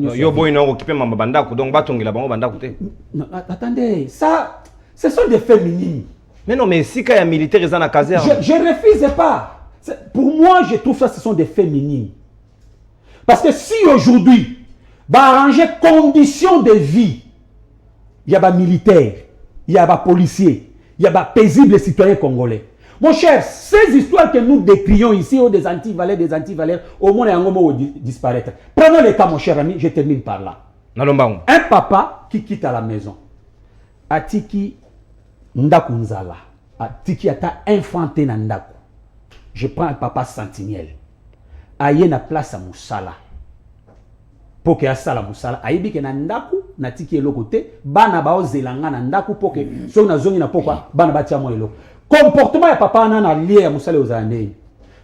Attendez, ça, ce sont des féminines. Mais non, mais si il y a militaire, ils sont dans la caserne. Je ne refuse pas. Pour moi, je trouve ça, ce sont des féminines. Parce que si aujourd'hui, arranger conditions de vie, il y a des militaires, il y a des policiers, il y a des paisibles citoyens congolais. Mon cher, ces histoires que nous décrions ici, des anti-valeurs, au moins, il y a disparaître. Prenons le cas, mon cher ami, je termine par là. Un papa qui quitte à la maison, atiki ndakunzala, atiki ata infanté na ndaku. Je prends un papa sentinelle. Aye na place à Moussala. Pour que asala Moussala, ayebi ke na ndaku, na tiki eloko te, bana bao zelanga na ndaku, pour que so na zongi na pokwa, bana batia mo eloko. Comportement ya papa na lié à Moussala aux années.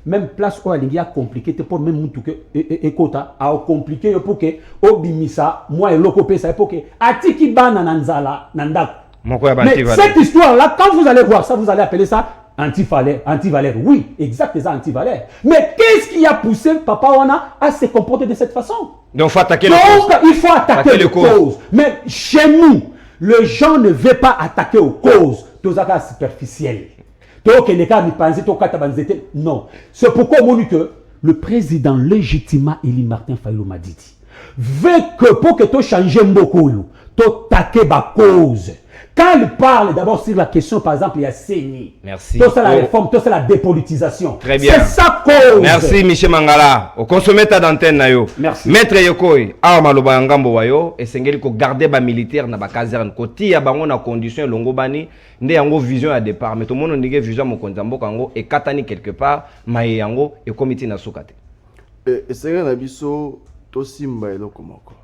Même place où il y a compliqué, pour même moutou et kota, a compliqué pour que obimisa, moi et loko pesa, pour que atiki bana nanzala nandaku. Mais cette histoire-là, quand vous allez voir ça, vous allez appeler ça anti-valeur. Oui, exact, c'est ça, anti-valeur. Mais qu'est-ce qui a poussé Papa Wana à se comporter de cette façon? Donc, il faut attaquer les causes. Mais chez nous, les gens ne veulent pas attaquer aux causes. Tous les cas superficiels. Non. C'est pourquoi on dit que le président légitimement Eli Martin Fayulu Madidi veut que pour que tu changes beaucoup, tu attaques la cause. Quand il parle d'abord sur la question, par exemple, il y a CENI. Merci. Tout ça la réforme, tout ça la dépolitisation. Très bien. C'est sa cause. Merci, Michel Mangala. Au consommer ta d'antenne. Merci. Maître Yokoi, Arma Lobangambo Wayo, et Sengeli ko garder ba militaire na ba caserne. Koti ya bango na condition longo bani, nde yango vision à départ. Mais tout le monde ndige vision mo konzambo kango et katani quelque part, maye yango et comité na sukate. Et Sengeli na biso to simba eloko moko.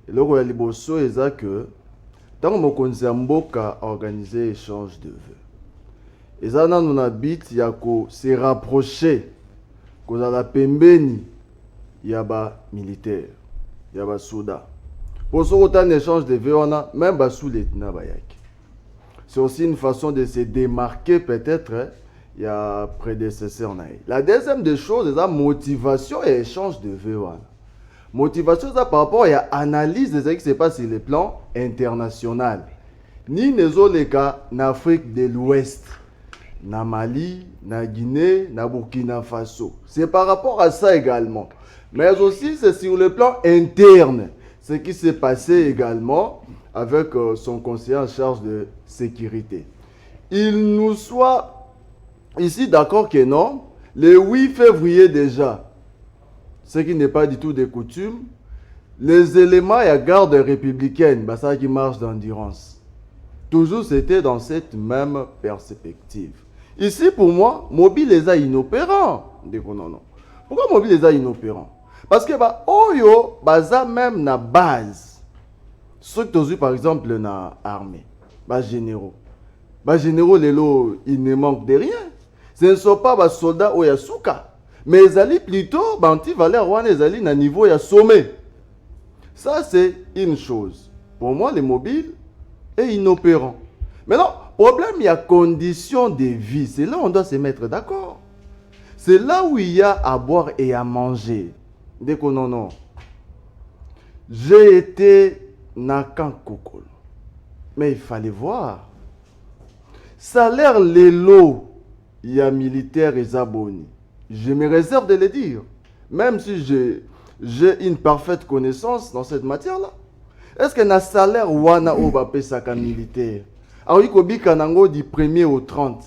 Eloko ya liboso eza que tant mokonzi ya mboka a organisé échange de vœux. Et ça, nous habite, il y a se rapprocher, qu'on a la pembeni, il y a ba militaire, il y a ba soda. Pour ce autant échange de vœux, on a même ba sous-lieutenant bayak. C'est aussi une façon de se démarquer peut-être, il y a prédécesseur. La deuxième des choses, c'est la motivation et échange de vœux. Motivation, ça par rapport à l'analyse de ce qui se passe sur le plan international. Ni les cas en Afrique de l'Ouest, na Mali, na Guinée, na Burkina Faso. C'est par rapport à ça également. Mais aussi, c'est sur le plan interne. Ce qui s'est passé également avec son conseiller en charge de sécurité. Il nous soit ici d'accord que non, le 8 février déjà, ce qui n'est pas du tout des coutumes, les éléments et la garde républicaine, bah ça qui marche d'endurance. Toujours c'était dans cette même perspective. Ici pour moi, Mobile les a inopérants. Non. Pourquoi Mobile les a inopérants? Parce que bah Oyo, bah ça même na base. Ceux que tu as vu par exemple na armée, bah généraux. Bah généraux les lots, ils ne manquent de rien. Ce ne sont pas bah soldats Oyasuka. Mais ils allaient plutôt, anti-valeur, ils allaient à niveau et sommet. Ça, c'est une chose. Pour moi, les mobiles est inopérant. Maintenant, problème, il y a conditions de vie. C'est là où on doit se mettre d'accord. C'est là où il y a à boire et à manger. Dès qu'on en a. J'ai été Nakan Kokolo. Mais il fallait voir. Salaire, les lots, il y a militaires et abonnés. Je me réserve de le dire. même si j'ai une parfaite connaissance dans cette matière-là. Est-ce que na salaire wana o ba pesaka militaire? Alors il kobika nango du 1er au 30.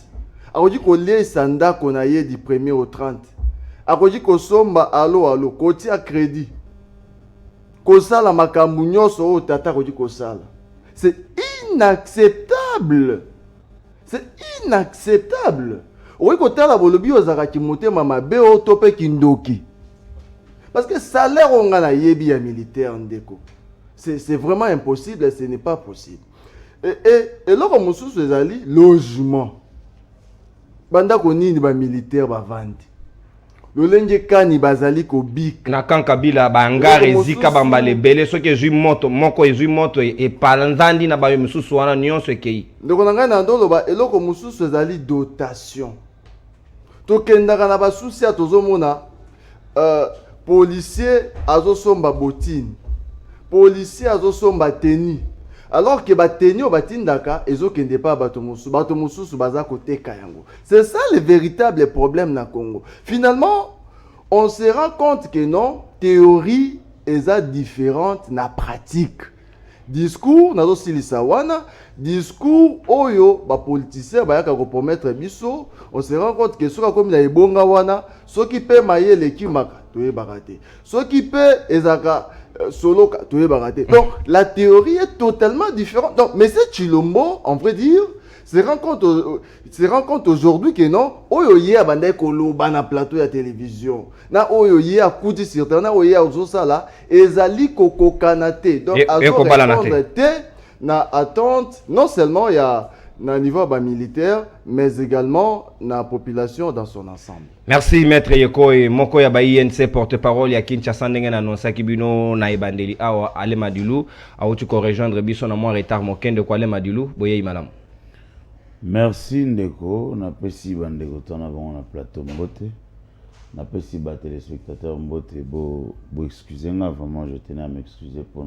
Alors il kolie sanda konaye du 1er au 30. Alors il kosomba allo koti a crédit. Kosala makambu nyonso o tata kodi kosala. C'est inacceptable. C'est inacceptable. Oui, quand la bolobi ozaka kimotema mabe o tope kindoki. Parce que salaire on a yebi ya militaire ndeko. C'est vraiment impossible, ce n'est pas possible. Et là comme sous ezali logement. Banda ko nini ba militaire ba vandi. Lolenge kani bazali ko bik. Na kankabila ba ngare zika bamba lebele soki ezui moto moko ezui moto e palanzandi na ba mususu wana nyonso ekei. Ndeko na ngai na ndolo ba eloko mususu ezali dotation. Tokendaka na ba souci ya tozomona policier azosomba botine. Policier azosomba tenue. Alors que ba tenue o batindaka ezokende pa bato mususu baza koteka yango. C'est ça le véritable problème na Congo. Finalement, on se rend compte que non, théorie est différente na pratique. Discours nazo silisa wana, discours oyo ba politicien ba yaka ko promettre biso, on se rend compte que soka comme na ebonga wana, soki pe mayele kimaka toye bakate. Soki pe ezaka solo toye bakate. Donc la théorie est totalement différente. Donc mais c'est Chilombo, en vrai dire, se rend compte aujourd'hui que non, oyo ye abandai koloba na plateau ya télévision. Na oyo ye akuti sur terre, na oyo ye azosala ezali kokokanate. Donc azo répondre te na attente non seulement il y a na niveau militaire mais également na population dans son ensemble. Merci maître Yeko et moko ya ba INC porte-parole ya Kinshasa ndenge na annonce kibino na ebandeli awa Ale Madilu a tu ko rejoindre biso na moi retard mokende ko Ale Madilu boye malam. Merci Ndeko, na pesi bandeko tona bango na plateau mbote. Na pesi ba téléspectateurs mbote bo excusez-moi vraiment je tenais à m'excuser pour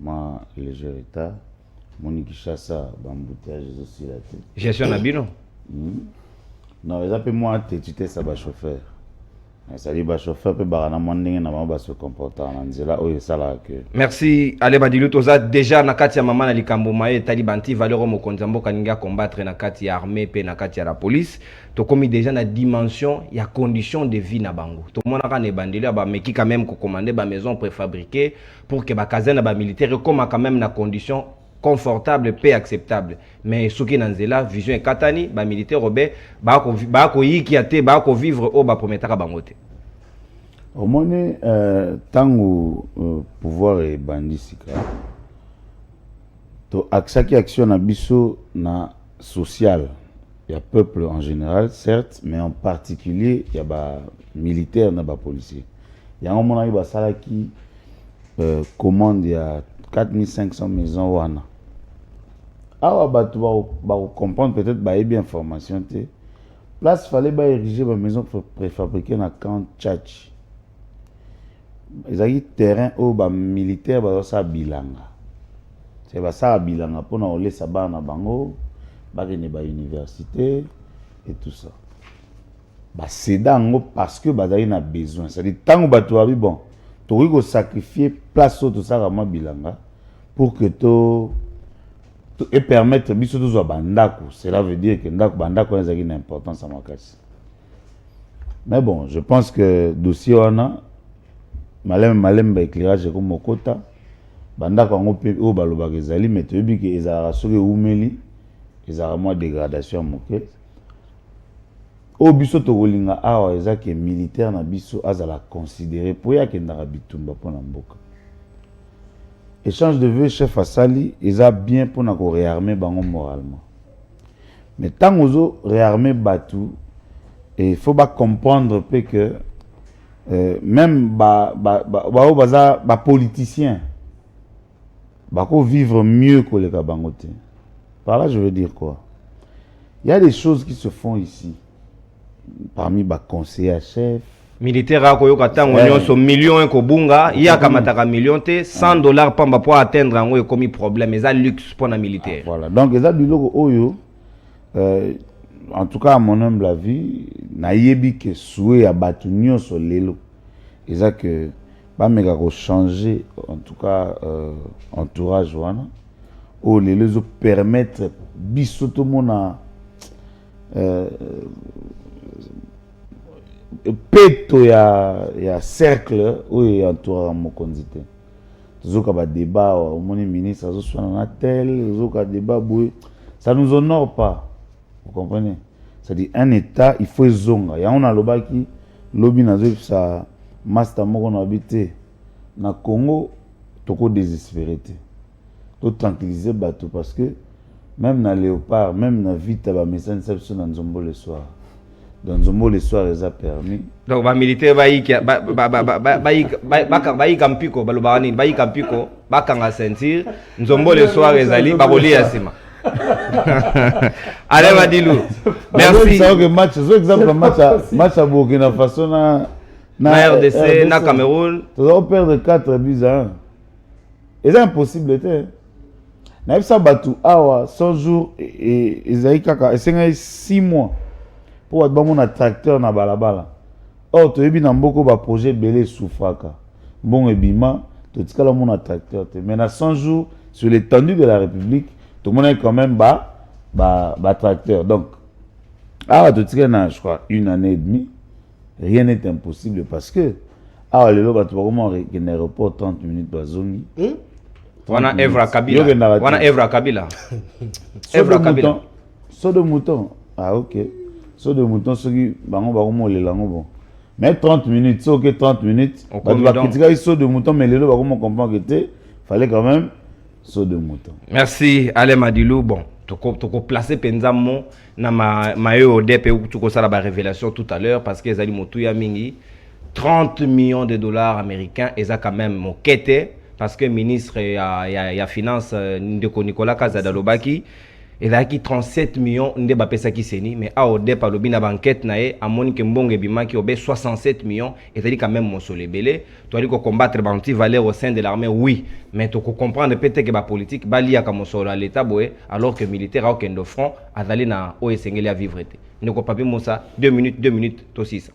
ma léger retard. Moni Kinshasa bambouteage aussi la tête. Gestion na bino. Non, ils appellent moi tu ça ba chauffeur. Ça dit ba chauffeur pe barana mondenge na ba se comporter en nzela oyo sala que. Merci Ale Madilu toza déjà na kati ya mama na likambo maye talibanti valeur mo konzambo kaninga combattre na kati ya armée pe na kati ya la police to komi déjà na dimension ya condition de vie na bango to mona ka ne bandeli ba meki quand même ko commander ba maison préfabriquée pour que ba caserne ba militaire comme quand même na condition confortable et acceptable mais soki na nzela vision katani ba militaire robé ba ko yiki ate ba ko vivre au ba prometaka bango te. Au moins tango pouvoir et bandisika to aksaki action na biso na social il y a peuple en général certes mais en particulier il y a ba militaire na ba policier il y a un moment ba salaki commande il y a 4500 maisons wana. Ah bah tu vas comprendre peut-être bah bien information te place fallait bah ériger ma maison préfabriquée na camp Tchatch. Ils ont terrain au bah militaire bah ça bilanga. C'est bah ça bilanga pour na ole ça ba na bango bah ne ba université et tout ça. Bah c'est dango parce que bah il a besoin. C'est dit tant bah tu vas bon. Tu vas sacrifier place au tout ça vraiment bilanga pour que tu et permettre biso to bandako. Cela veut dire que bandako a une importance à ma casse. Mais bon, je pense que dossier on a malem éclairage comme mokota bandako ngo pe o baloba kezali mais tu bi que ezara soki umeli ezara moi dégradation moke o biso to kolinga awa ezaki militaire na biso azala considéré pour ya kendara bitumba pona mboka. Échange de vœux chef Asali, ils ont bien pour nous réarmer bango moralement. Mais tant qu'on réarmer Batou, il faut pas comprendre que même les politiciens vont vivre mieux que les Kabangote. Par là, je veux dire quoi? Il y a des choses qui se font ici, parmi les conseillers chefs. Militaire a koyoka tango nyonso million ko bunga ya kamataka million te $100 pamba pour atteindre ngo ekomi problème eza luxe pour na militaire. Voilà donc eza biloko oyo en tout cas à mon humble avis na yebi que souhait ya batu nyonso lelo et ça que ba mega ko changer en tout cas entourage wana ou les permettre bisoto mona peto ya cercle ou entourage mo konzite zoka ba débat au moni ministre zo swana na tel zoka débat boy ça nous honore pas, vous comprenez? C'est-à-dire un état il faut zonga ya on a lobaki lobi na zo ça master moko na habité na Congo toko désespéré to tranquilliser bateau parce que même na léopard même na vite ba message ça na Nzombo le soir dans Nzombo le soir les a permis donc ba militaire ba kampiko baloba nini ba kampiko ba kanga sentir Nzombo le soir ezali ba kolia sima. Allez Madilou, merci. C'est que match, c'est exemple match à Burkina Faso na RDC, na Cameroun. Tu dois perdre 4 buts à 1. Et c'est impossible. Na ça battu awa 100 jours et Isaïe kaka et c'est 6 mois pour avoir mon tracteur na balabala. Or tu ebi na mboko ba projet belé soufaka. Bon ebima, tu tikala mon tracteur. Mais na 100 jours sur l'étendue de la République tout le monde est quand même bas tracteur. Donc, je crois, 1 année et demie, rien n'est impossible parce que, le lot, tu vas comment un aéroport 30 minutes par zone. Wana Evra Kabila. Wana Evra Kabila. Evra Kabila. Saut de mouton. Ah, ok. Saut de mouton, ceux qui, bon. Mais 30 minutes, c'est ok, 30 minutes. Tu vas critiquer saut de mouton, mais les lots, comment comprendre que fallait quand même. Saut de mouton. Merci Ale Madilou. Bon, tu peux placer Penzamo na ma EODP où tu as la révélation tout à l'heure parce que Zali Moutouya Mingi 30 millions de dollars américains et ça quand même mon quête parce que ministre ya finance Ndeko Nicolas Kazadalobaki et là qui 37 millions nde ba pesa ki seni mais a ode pa lobi na banquette na e amoni ke mbonge bimaki obe 67 millions et ça dit quand même mon solebele tu dit ko combattre ba anti-valeur au sein de l'armée oui mais tu comprendre peut-être que ba politique ba liya ka mosolo à l'état boé alors que militaire au kendo front azali na o esengeli à vivre te ndeko papi mosa 2 minutes to 6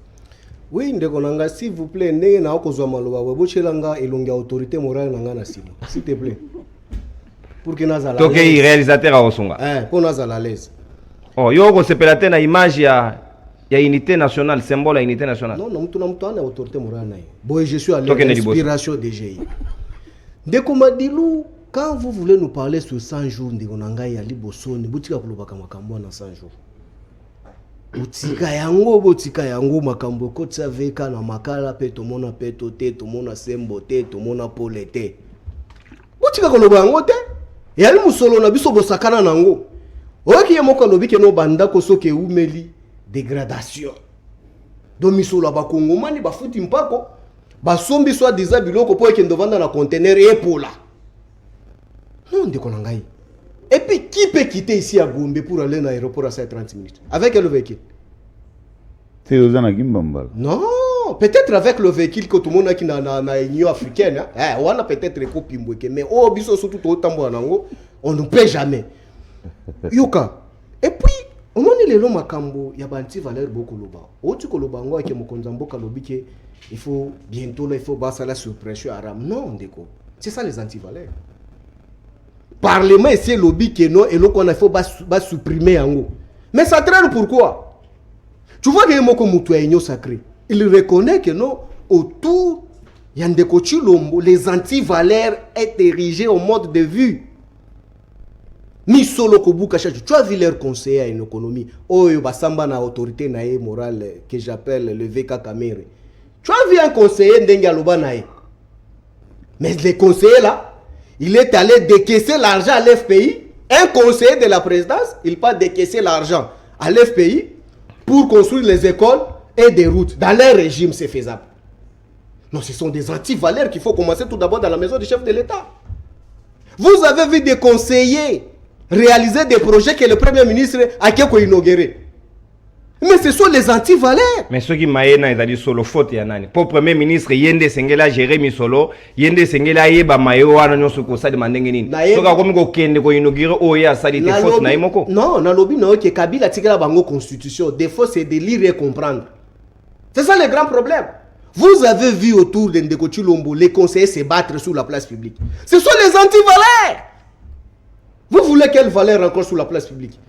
oui ndeko nanga s'il vous plaît ndenge na okozwa maloba we bochelanga elongi autorité morale nanga na sima s'il te plaît pour que nazala to ke réalisateur a osonga pour nazala à l'aise oh yo ko sepelate na image ya unité nationale symbole ya unité nationale non mutu ana autorité morale na boy je suis à l'inspiration des GI ndeko Madilou quand vous voulez nous parler sur 100 jours ndeko nanga ya libosoni butika kulobaka makambo na 100 jours botika yango makambo ko tsaveka na makala pe to mona pe to te to mona sembo te to mona pole te butika koloba yango te yali musolo na biso bosakana nango oki ye moko lobi ke no banda ko soke umeli dégradation do misolo ba kongomani ba futi mpako ba sombi soit déjà biloko po ekendo vanda na conteneur epola non ndeko nangai. Et puis, qui peut quitter ici à Gombe pour aller dans l'aéroport à 30 minutes? Avec quel véhicule? C'est aux Anagimbambal. Non, peut-être avec le véhicule que tout le monde a qui dans l'Union africaine. On a peut-être les copies, mais oh, biso surtout au Tambo, on ne paie jamais. Yoka. Et puis, on a les lots makambo, il y a banti valeur beaucoup loba. Otu kolobango avec mon konzambo kalobike, il faut bientôt là, il faut basser la suppression arabe. Non, déco. C'est ça les antivaleurs. Parlement et c'est lobby que non et l'eau qu'on a faut supprimer en haut. Mais ça traîne pourquoi? Tu vois que Moko Moutouaïno sacré. Il reconnaît que non, autour, il y a des coachs lombo, les antivaleurs est érigé au mode de vue. Ni solo Kobuka, tu as vu leur conseiller en économie. Oh, Basamba na autorité nae morale que j'appelle le VK Kamere. Tu as vu un conseiller Ndengaloba nae. Mais les conseillers là, il est allé décaisser l'argent à l'FPI. Un conseiller de la présidence, il part décaisser l'argent à l'FPI pour construire les écoles et des routes. Dans leur régime, c'est faisable. Non, ce sont des antivaleurs qu'il faut commencer tout d'abord dans la maison du chef de l'État. Vous avez vu des conseillers réaliser des projets que le Premier ministre a inauguré. Mais ce sont les antivaleurs. Mais ceux qui maïna ils a dit solo faute ya nani. Pour Premier ministre yende sengela Jérémy Solo, yende sengela yeba mayo wana nyoso ko sa demande nini. Soka komi ko kende ko inaugurer oya sali te faute na imoko. Non, na lobi na que Kabila tikela bango constitution, des fois c'est de lire et comprendre. C'est ça le grand problème. Vous avez vu autour de Ndeko Chilombo les conseillers se battre sur la place publique. Ce sont les anti-valeurs. Vous voulez quelle valeur encore sur la place publique?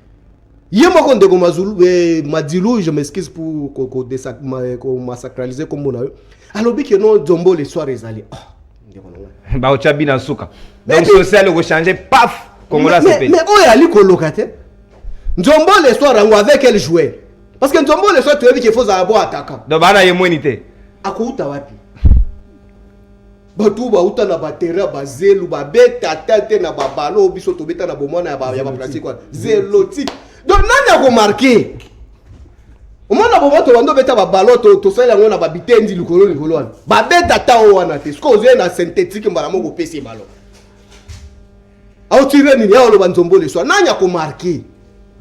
Yémako Ndeko Madilou, je m'excuse pour qu'on massacralise comme on a eu. Alors, que non, Zombo les soirs les allés. Bah, au Tchabi Souka. Donc, social, vous changez, paf, comme là, c'est mais où est Ali Kolokate? Zombo les soirs, avec elle jouait. Parce que Zombo les soirs, tu as vu qu'il faut avoir attaquant. Donc, bah, là, il y a moins d'unité. Akouta wapi? Batu ba uta na batera ba zelu ba beta tante na ba balo biso to beta na bomona ya ba pratique quoi. Zelotique. Donc nani a remarqué? Au moins na bomoto wando beta ba balo to sala ngona ba bitendi likolo wana. Ba beta ta o wana te. Sko ze na synthétique mbala moko pesi balo. Au tirer ni ya lo banzombo le soir. Nani a remarqué?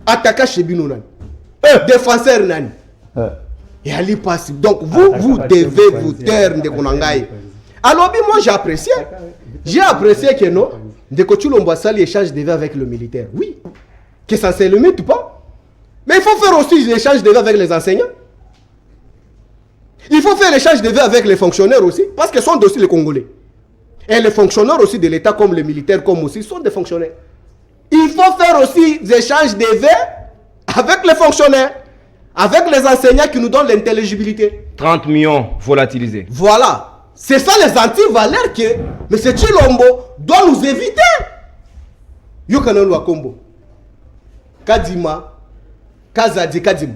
Attaquant Chebino nani? Défenseur nani? Et Ali passe. Donc vous devez vous taire de Konangaï. Alors moi j'ai apprécié. J'ai apprécié que non. De que tu l'envoies ça l'échange de vie avec le militaire. Oui. Que ça se limite pas. Mais il faut faire aussi l'échange de vie avec les enseignants. Il faut faire l'échange de vie avec les fonctionnaires aussi. Parce que ce sont aussi les Congolais. Et les fonctionnaires aussi de l'État comme les militaires comme aussi sont des fonctionnaires. Il faut faire aussi des échanges de vie avec les fonctionnaires. Avec les enseignants qui nous donnent l'intelligibilité. 30 millions volatilisés. Voilà. C'est ça les anti-valeurs que M. Chilombo doit nous éviter. Yokanolo Akombo. Kadima. Kazadi Kadim.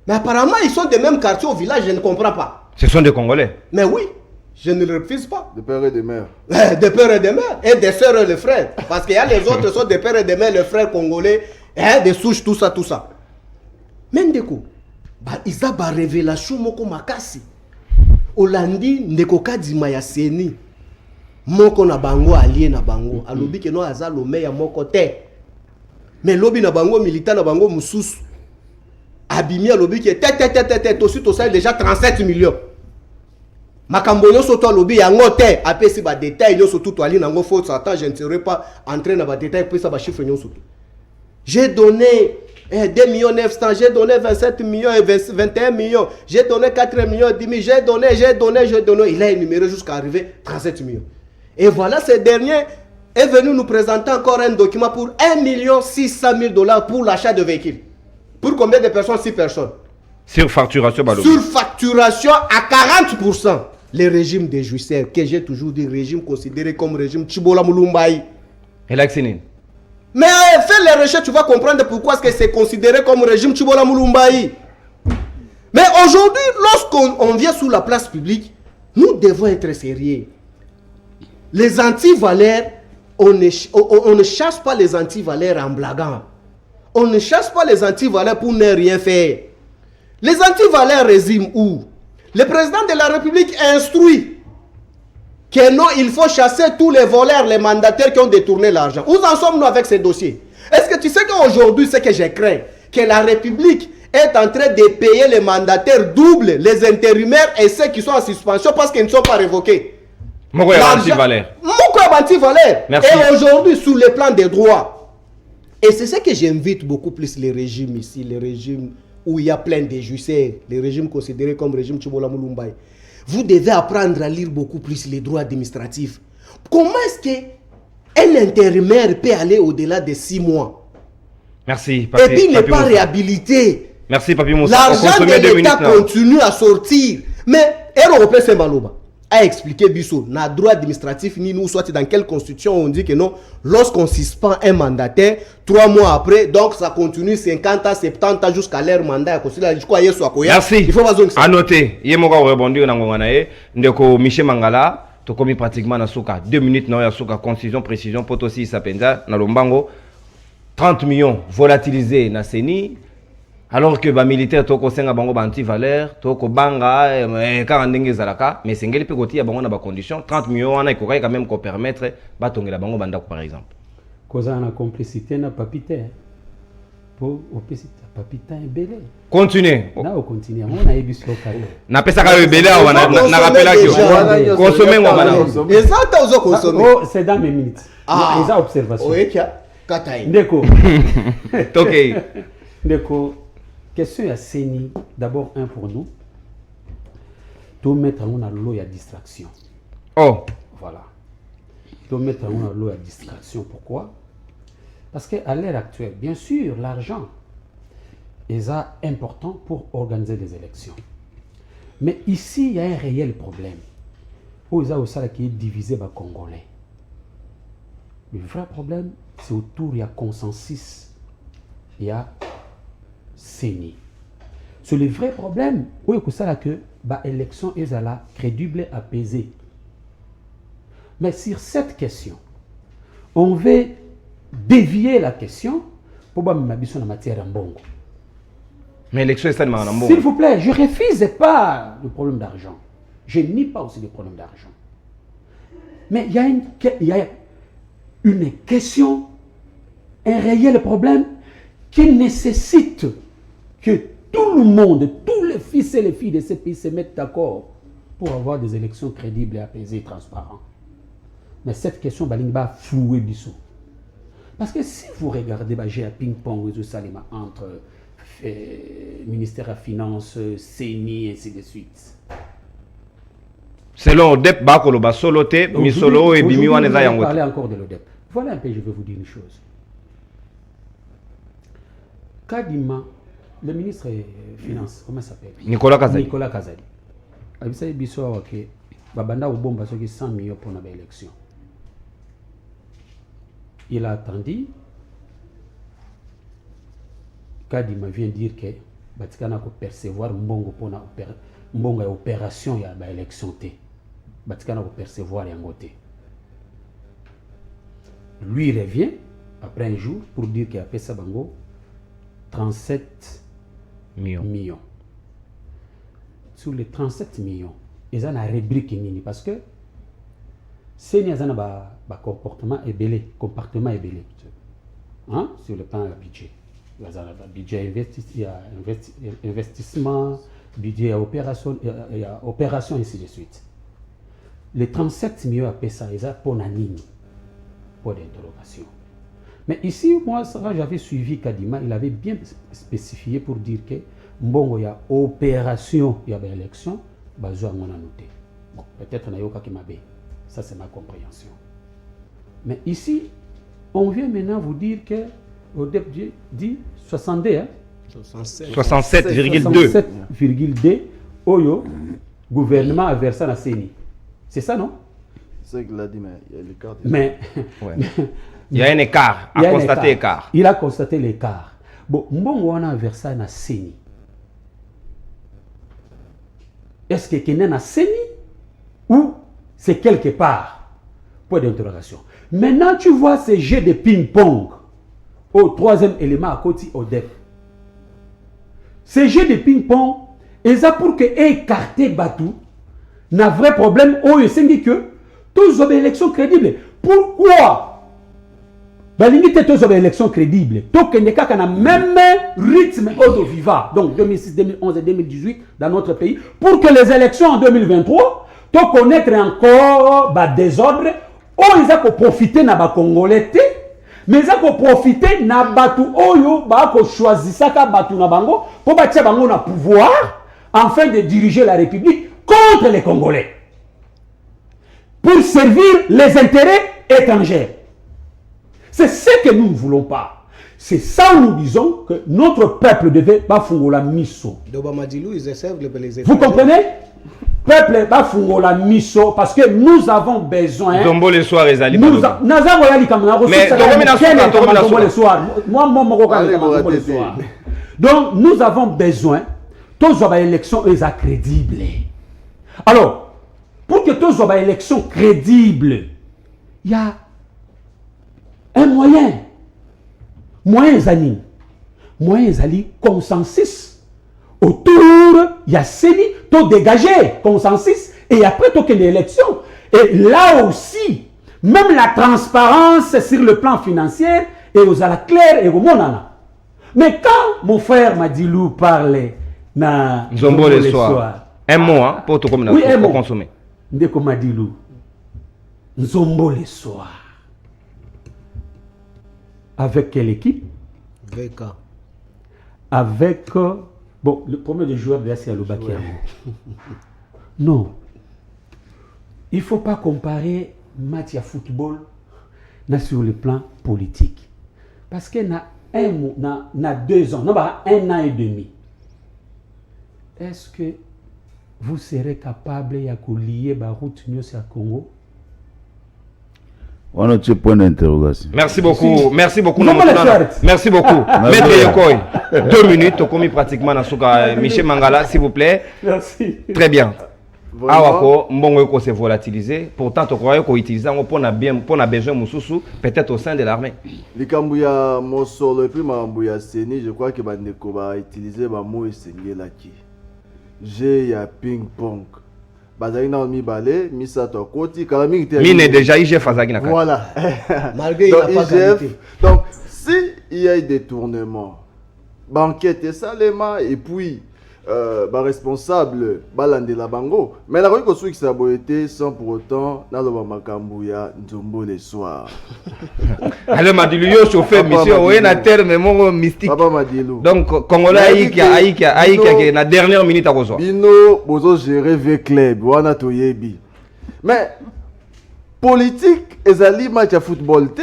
Mais apparemment, ils sont des mêmes quartiers au village, je ne comprends pas. Ce sont des Congolais. Mais oui, je ne le refuse pas. De père et de mère. De père et de mère. Et des sœurs et des frères. Parce qu'il y a les autres sont des pères et de mères, les frères congolais, des souches, tout ça, tout ça. Mendeko, ils ont une révélation moko makasi. Olandi ndeko kadima ya seni. Moko na bango allié na bango. Alobi ke no aza lome ya moko te. Mais lobi na bango militant na bango mususu. Abimi alobi ke te tosi to ça déjà 37 millions. Makambo nyonso to alobi yango te. Apesi ba détail nyonso tout ali nango faut s'attendre, je ne serai pas entré na ba détail pour ça ba chiffre nyonso. J'ai donné 2 millions 900, j'ai donné 27 millions et 21 millions, j'ai donné 4 millions et demi, j'ai donné. Il a énuméré jusqu'à arriver 37 millions. Et voilà, ce dernier est venu nous présenter encore un document pour 1 600 000 $ pour l'achat de véhicules. Pour combien de personnes? 6 personnes. Surfacturation, Balobi. Surfacturation à 40%. Le régime des jouisseurs, que j'ai toujours dit, régime considéré comme régime Chibola Moulumbaï. Et l'accénine. Mais fais les recherches, tu vas comprendre pourquoi c'est considéré comme régime Chibola Moulumbaï. Mais aujourd'hui, lorsqu'on vient sous la place publique, nous devons être sérieux. Les anti-valeurs, on ne chasse pas les anti-valeurs en blaguant. On ne chasse pas les anti-valeurs pour ne rien faire. Les anti-valeurs résident où? Le président de la République instruit que non, il faut chasser tous les voleurs, les mandataires qui ont détourné l'argent. Où en sommes-nous avec ces dossiers? Est-ce que tu sais qu'aujourd'hui, ce que j'ai craint, que la République est en train de payer les mandataires doubles, les intérimaires et ceux qui sont en suspension parce qu'ils ne sont pas révoqués? Moko ya anti-valeur. Merci. Et aujourd'hui, sous le plan des droits. Et c'est ce que j'invite beaucoup plus les régimes ici, les régimes où il y a plein de jouisseurs, les régimes considérés comme régime Chibola Moulumbaï. Vous devez apprendre à lire beaucoup plus les droits administratifs. Comment est-ce qu'un intérimaire peut aller au-delà de 6 mois? Merci, Papi. Et puis il n'est pas réhabilité. Merci, Papi Moussa. L'argent de l'État continue à sortir. Mais, Européen Saint-Maloba a expliqué Bissot, n'a droit administratif ni nous, soit dans quelle constitution on dit que non, lorsqu'on suspend un mandataire, 3 mois après, donc ça continue 50 ans, 70 ans jusqu'à leur mandat. Merci. Il faut à noter, il y a rebondir dans Nganae, ndeko Michel Mangala, to komi pratiquement na souka 2 minutes na ya souka concision précision poto si sapenza na lombango 30 millions volatilisés na CENI. Alors que les militaires sont anti-valeurs, mais c'est une condition. 30 millions, on a quand même permettre de la banque par exemple. Cause de complicité na papite. Pour papita est belé. Continue. Na on continue. On a ébu sur carré. Na pesa ka belé on a rappelé que consommer on va. Et ça t'as consommer. Oh, c'est dans mes minutes. Ah, les observations. Oui, Kataï. Ndeko. OK. Ndeko. Question à CENI, d'abord un pour nous. doit mettre en l'eau à distraction. Oh, Voilà. Il doit mettre en l'eau à distraction. Pourquoi? Parce qu'à l'heure actuelle, bien sûr, l'argent est important pour organiser des élections. Mais ici, il y a un réel problème. Où il y a aussi qui est divisé par Congolais. Le vrai problème, c'est autour, il y a consensus, il y a CENI. C'est le vrai problème, où il y a que l'élection est crédible, apaisée. Mais sur cette question, on veut dévier la question pour que nous en matière en bongo. mais l'élection est seulement en S'il vous plaît, je ne refuse pas le problème d'argent. Je nie pas aussi le problème d'argent. Mais il y a une question, un réel problème qui nécessite que tout le monde, tous les fils et les filles de ce pays se mettent d'accord pour avoir des élections crédibles, apaisées et transparentes. Mais cette question va flouer Bissot. Parce que si vous regardez, j'ai un ping-pong entre ministère des Finances, CENI, et ainsi de suite. Selon ODEP, Bakoloba Solote, Misolo et Bimiwan et Zayango. Parler encore de l'ODEP. Voilà un peu, je vais vous dire une chose. Kadima, le ministre des Finances, comment il s'appelle? Nicolas Kazali. Nicolas Kazali. Vous savez, Bissot, que Babanda ou Bomba, 100 millions pour l'élection. Il a attendu. Kadima vient dire que Batikana peut percevoir Mbongo pour une opération de l'élection. Batikana peut percevoir un côté. Lui revient après un jour pour dire qu'il a fait ça bango 37 millions. Sur les 37 millions, ils ont une rubrique parce que c'est un comportement ébélé, hein, sur le plan budget. Il y a budget investissement, budget opération, ainsi de suite. Les 37 millions à ça, ils ont pour Nanine, pour d'interrogation. Mais ici, moi, j'avais suivi Kadima, il avait bien spécifié pour dire que bon, il y a opération, il y a élection, besoin de noter. Bon, peut-être qu'il y a qui m'a bé. Ça, c'est ma compréhension. Mais ici, on vient maintenant vous dire que au début dit 62, hein? 67,2. 67,2 Oyo, gouvernement a versé la CENI. C'est ça, non? C'est ça qu'il a dit, mais il y a l'écart. Mais Ouais. Il y a un écart, à constater écart. Il a constaté l'écart. Bon, Mbongo a versé la CENI. Est-ce que c'est une CENI ou c'est quelque part? Point d'interrogation. Maintenant, tu vois ces jeux de ping-pong au troisième élément à côté au DEP. Ces jeux de ping-pong, ils ont pour que écarter Batou, n'a vrai problème, il s'est que tous ont des élections crédibles. Pourquoi? Balingi tous ont des élections crédibles. Donc, il n'y a qu'un même rythme auto-vivant. Donc, 2006, 2011 et 2018 dans notre pays. Pour que les élections en 2023, tu connaître encore le désordre, ils ont profité de la Congolais, mais ils ont profité de la Batou, ils ont choisi ça pour bâtir le pouvoir afin de diriger la République contre les Congolais. Pour servir les intérêts étrangers. C'est ce que nous ne voulons pas. C'est ça où nous disons que notre peuple devait bafungola miso. Vous comprenez? Peuple bafungola miso parce que nous avons besoin. Dombo le soir les alliés. Mais le soir. Donc nous avons besoin tous les élections crédibles. Alors, pour que tous les élections crédibles, il y a un moyen. Moyen zali consensus. Autour, il y a CENI, tout dégagé, consensus, et après, tout que l'élection. Et là aussi, même la transparence sur le plan financier, et aux la claire et au monana. Mais quand mon frère Madilou parlait, na Zombo le soir, un mot, hein, pour tout comme oui, un mot. consommer. Ndeko Madilou, Zombo le soir. Avec quelle équipe? VK. Avec bon, le premier des joueurs de la c'est Aloba Non. Il ne faut pas comparer match à football sur le plan politique. Parce qu'il y a 2 ans, non, 1 an et demi. Est-ce que vous serez capable de lier la route à Congo? On a un point d'interrogation. Merci beaucoup. Merci beaucoup. Non, Merci beaucoup. Maître Yokoy, 2 minutes. On commis pratiquement dans ce Michel Mangala, s'il vous plaît. Merci. Très bien. Awako, mbongo ko se volatiliser. Pourtant, tu croyais qu'on utilise pour na besoin mususu, peut-être au sein de l'armée. Likambuya Mosolo et puis Mambuya Seni, je crois que Bandeko va utiliser ma mot et Sengelaki. J'ai ya ping-pong. Bazali na mi balé, mi sato koti, kalami qui Mine déjà IGF Fazagi na. Voilà. Malgré il n'a pas qualité. Donc, si il y a des détournements, banquette et salema, et puis responsable balande la bango, mais la rue qui s'est aboyé sans pour autant dans le Makambuya Nzombo les soirs. Alors Madilu yo chauffeur monsieur, on est terme mon mystique. Papa Madilu. Donc Congolais aïkia na dernière minute à cause. Bino bozo gérer V club wana toyebi. Mais politique ezali match à football té.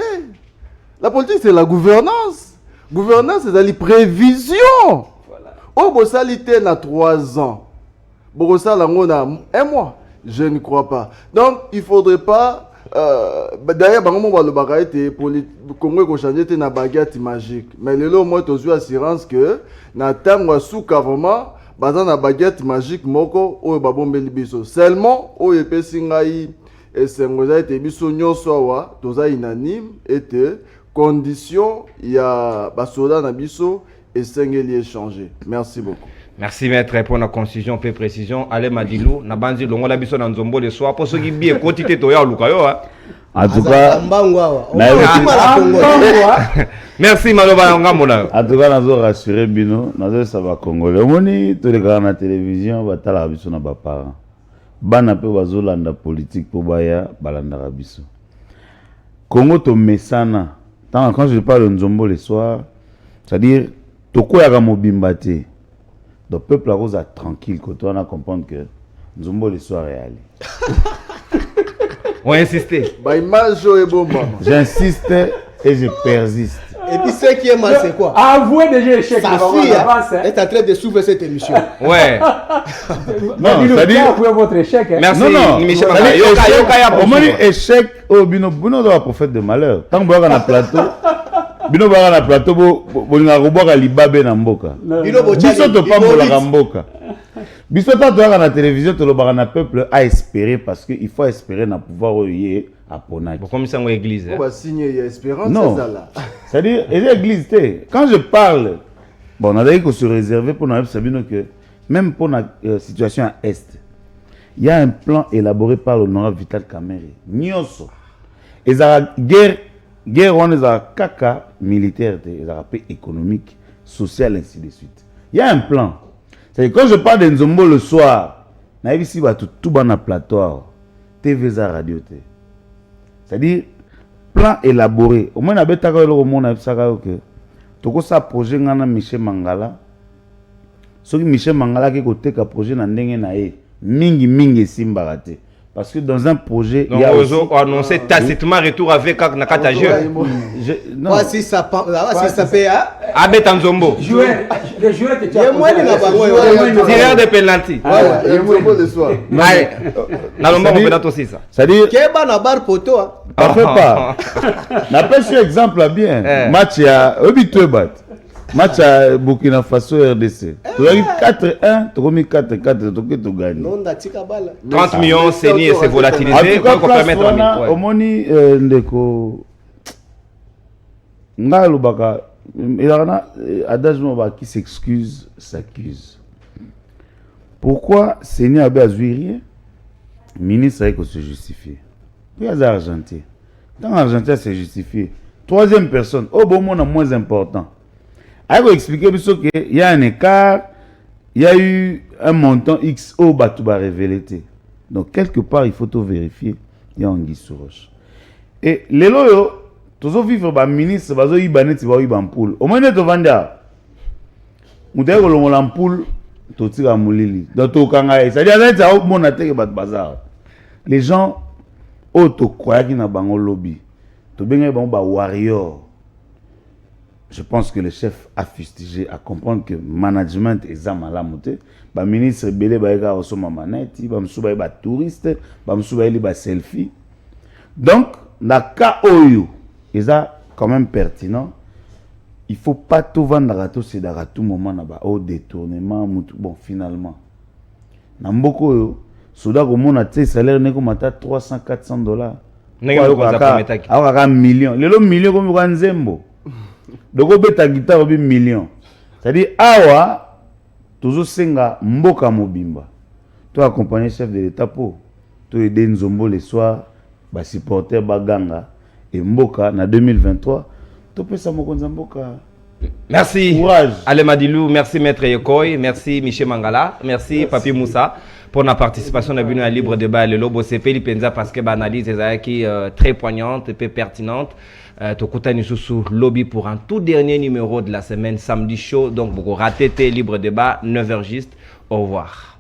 La politique c'est la gouvernance. Gouvernance ezali prévision. Oh, Bossalité n'a 3 ans. Bossal a 1 mois. Je ne crois pas. Donc, il ne faudrait pas. D'ailleurs, le Congo a changé une baguette magique. Mais le lot, moi, tu as assurance que, na tango souka vraiment, bazan baguette magique, moko, ou babombe libiso. Seulement, ou epé singaï, et sengoza ete biso nyonso wa, toza inanime, ete, condition, il y a basoda na biso, et Sengeli échanger. Merci beaucoup. Merci maître pour la concision et précision. Allez Madilou, na banzi longo la biso na nzombo le soir pour ceux qui bien quantité to ya luka yo. En tout cas, merci Maloba ngamona. En tout cas, nous rassurer bino, nous ça va congolais. Moni tous les gars na télévision va tala biso na ba parents. Bana pe bazolanda politique pour baya balanda biso. Congo to mesana. Quand je parle de nzombo le soir, c'est-à-dire Toko yaga mobimba te. Donc peuple a tranquille quand on a comprendre que Nzombo le soir est allé. On insiste. J'insiste et je persiste. Et puis ce qui est mal c'est quoi? Avouez déjà l'échec. Sa fille est en train de souffrir cette émission. Ouais. Non, c'est-à-dire avouez votre échec. Merci. Non. Michel Au moins échec au bino de la prophète de malheur. Tant que vous avez un plateau. Bino bara na plateau bolinga roboka libabe na mboka. Biso to pas bolaka mboka. Biso ta to na télévision to lobaka na peuple a espérer parce que il faut espérer na pouvoir oyer à Ponaki. Comme ça une église. On va signer espérance ça là. C'est-à-dire l'église quand je parle bon on a dit qu'on se réserver pour nous Sabino que même pour la situation à est. Il y a un plan élaboré par l'honorable Vital Kamerhe. Nyonso. Et ça guerre on est à caca militaire, économique, social, ainsi de suite. Il y a un plan. C'est quand je parle de Nzombo le soir, na ici va tout bas na plateau, TV za radio te. C'est-à-dire plan élaboré. Au moins na beta ka lo mona bisaka que toko sa projet ngana Michel Mangala. Soki Michel Mangala ki ko teka projet na ndenge na ye mingi simbarate. Parce que dans un projet, il y a aussi annoncé tacitement retour avec Nakata Jeu. Non, si ça paye à Betanzombo. Les joueurs qui tireur de penalty. Le soir. Nalomba on peut aussi ça. C'est-à-dire Keba na bar poto. Parfait pas. N'a pas ce exemple bien. Match à Obituebat. Match à Burkina Faso RDC. Tu as eu 4-1, tu as mis 4-4, tu gagnes. 30 millions, c'est ni et c'est volatilisé. Pour permettre au moni ndeko Nga Lubaka, il y a un adage qui s'excuse, s'accuse. Pourquoi Seigneur Abé Azuirien, ministre a se justifier? Puis il y a Argentin. Dans l'Argentin, c'est justifié. Troisième personne, au bon moment moins important. Il faut expliquer qu'il y a un écart, il y a eu un montant X au Batouba révélé. Donc, quelque part, il faut tout vérifier. Il y a un guise sur roche. Et les loyaux, tous les vivres, les ministres, les banet, les ampoule. Au moins, tu vas dire, vous avez l'ampoule, totika mulili donc tokanga c'est-à-dire ça au mon attaque bat bazar les gens auto croyaki na bango lobby to benga bango ba warrior. Je pense que le chef a fustigé à comprendre que management est zamalamoté ba ministre belé ba eka osoma maneti ba msuba ba touriste ba msuba ba selfie donc na cas oyo eza quand même pertinent. Il faut pas tout vendre à tout moment na ba au détournement bon finalement na mboko yo soda ko mona te salaire ne ko mata $300-400 aka million lelo million ko ko nzembo doko beta guitare bi million c'est-à-dire awa toujours senga mboka mobimba to accompagner chef de l'état pour to aider nzombo le soir ba supporter baganga et mboka na 2023 to pesa mokonza mboka. Merci. Courage. Ale Madilou, merci Maître Yekoy, merci Michel Mangala, merci Papi Moussa pour la participation à la libre débat le lobo CP penza parce que l'analyse est très poignante et pertinente. Tokuta Nisusu lobby pour un tout dernier numéro de la semaine samedi chaud donc vous ratez libre débat 9h juste. Au revoir.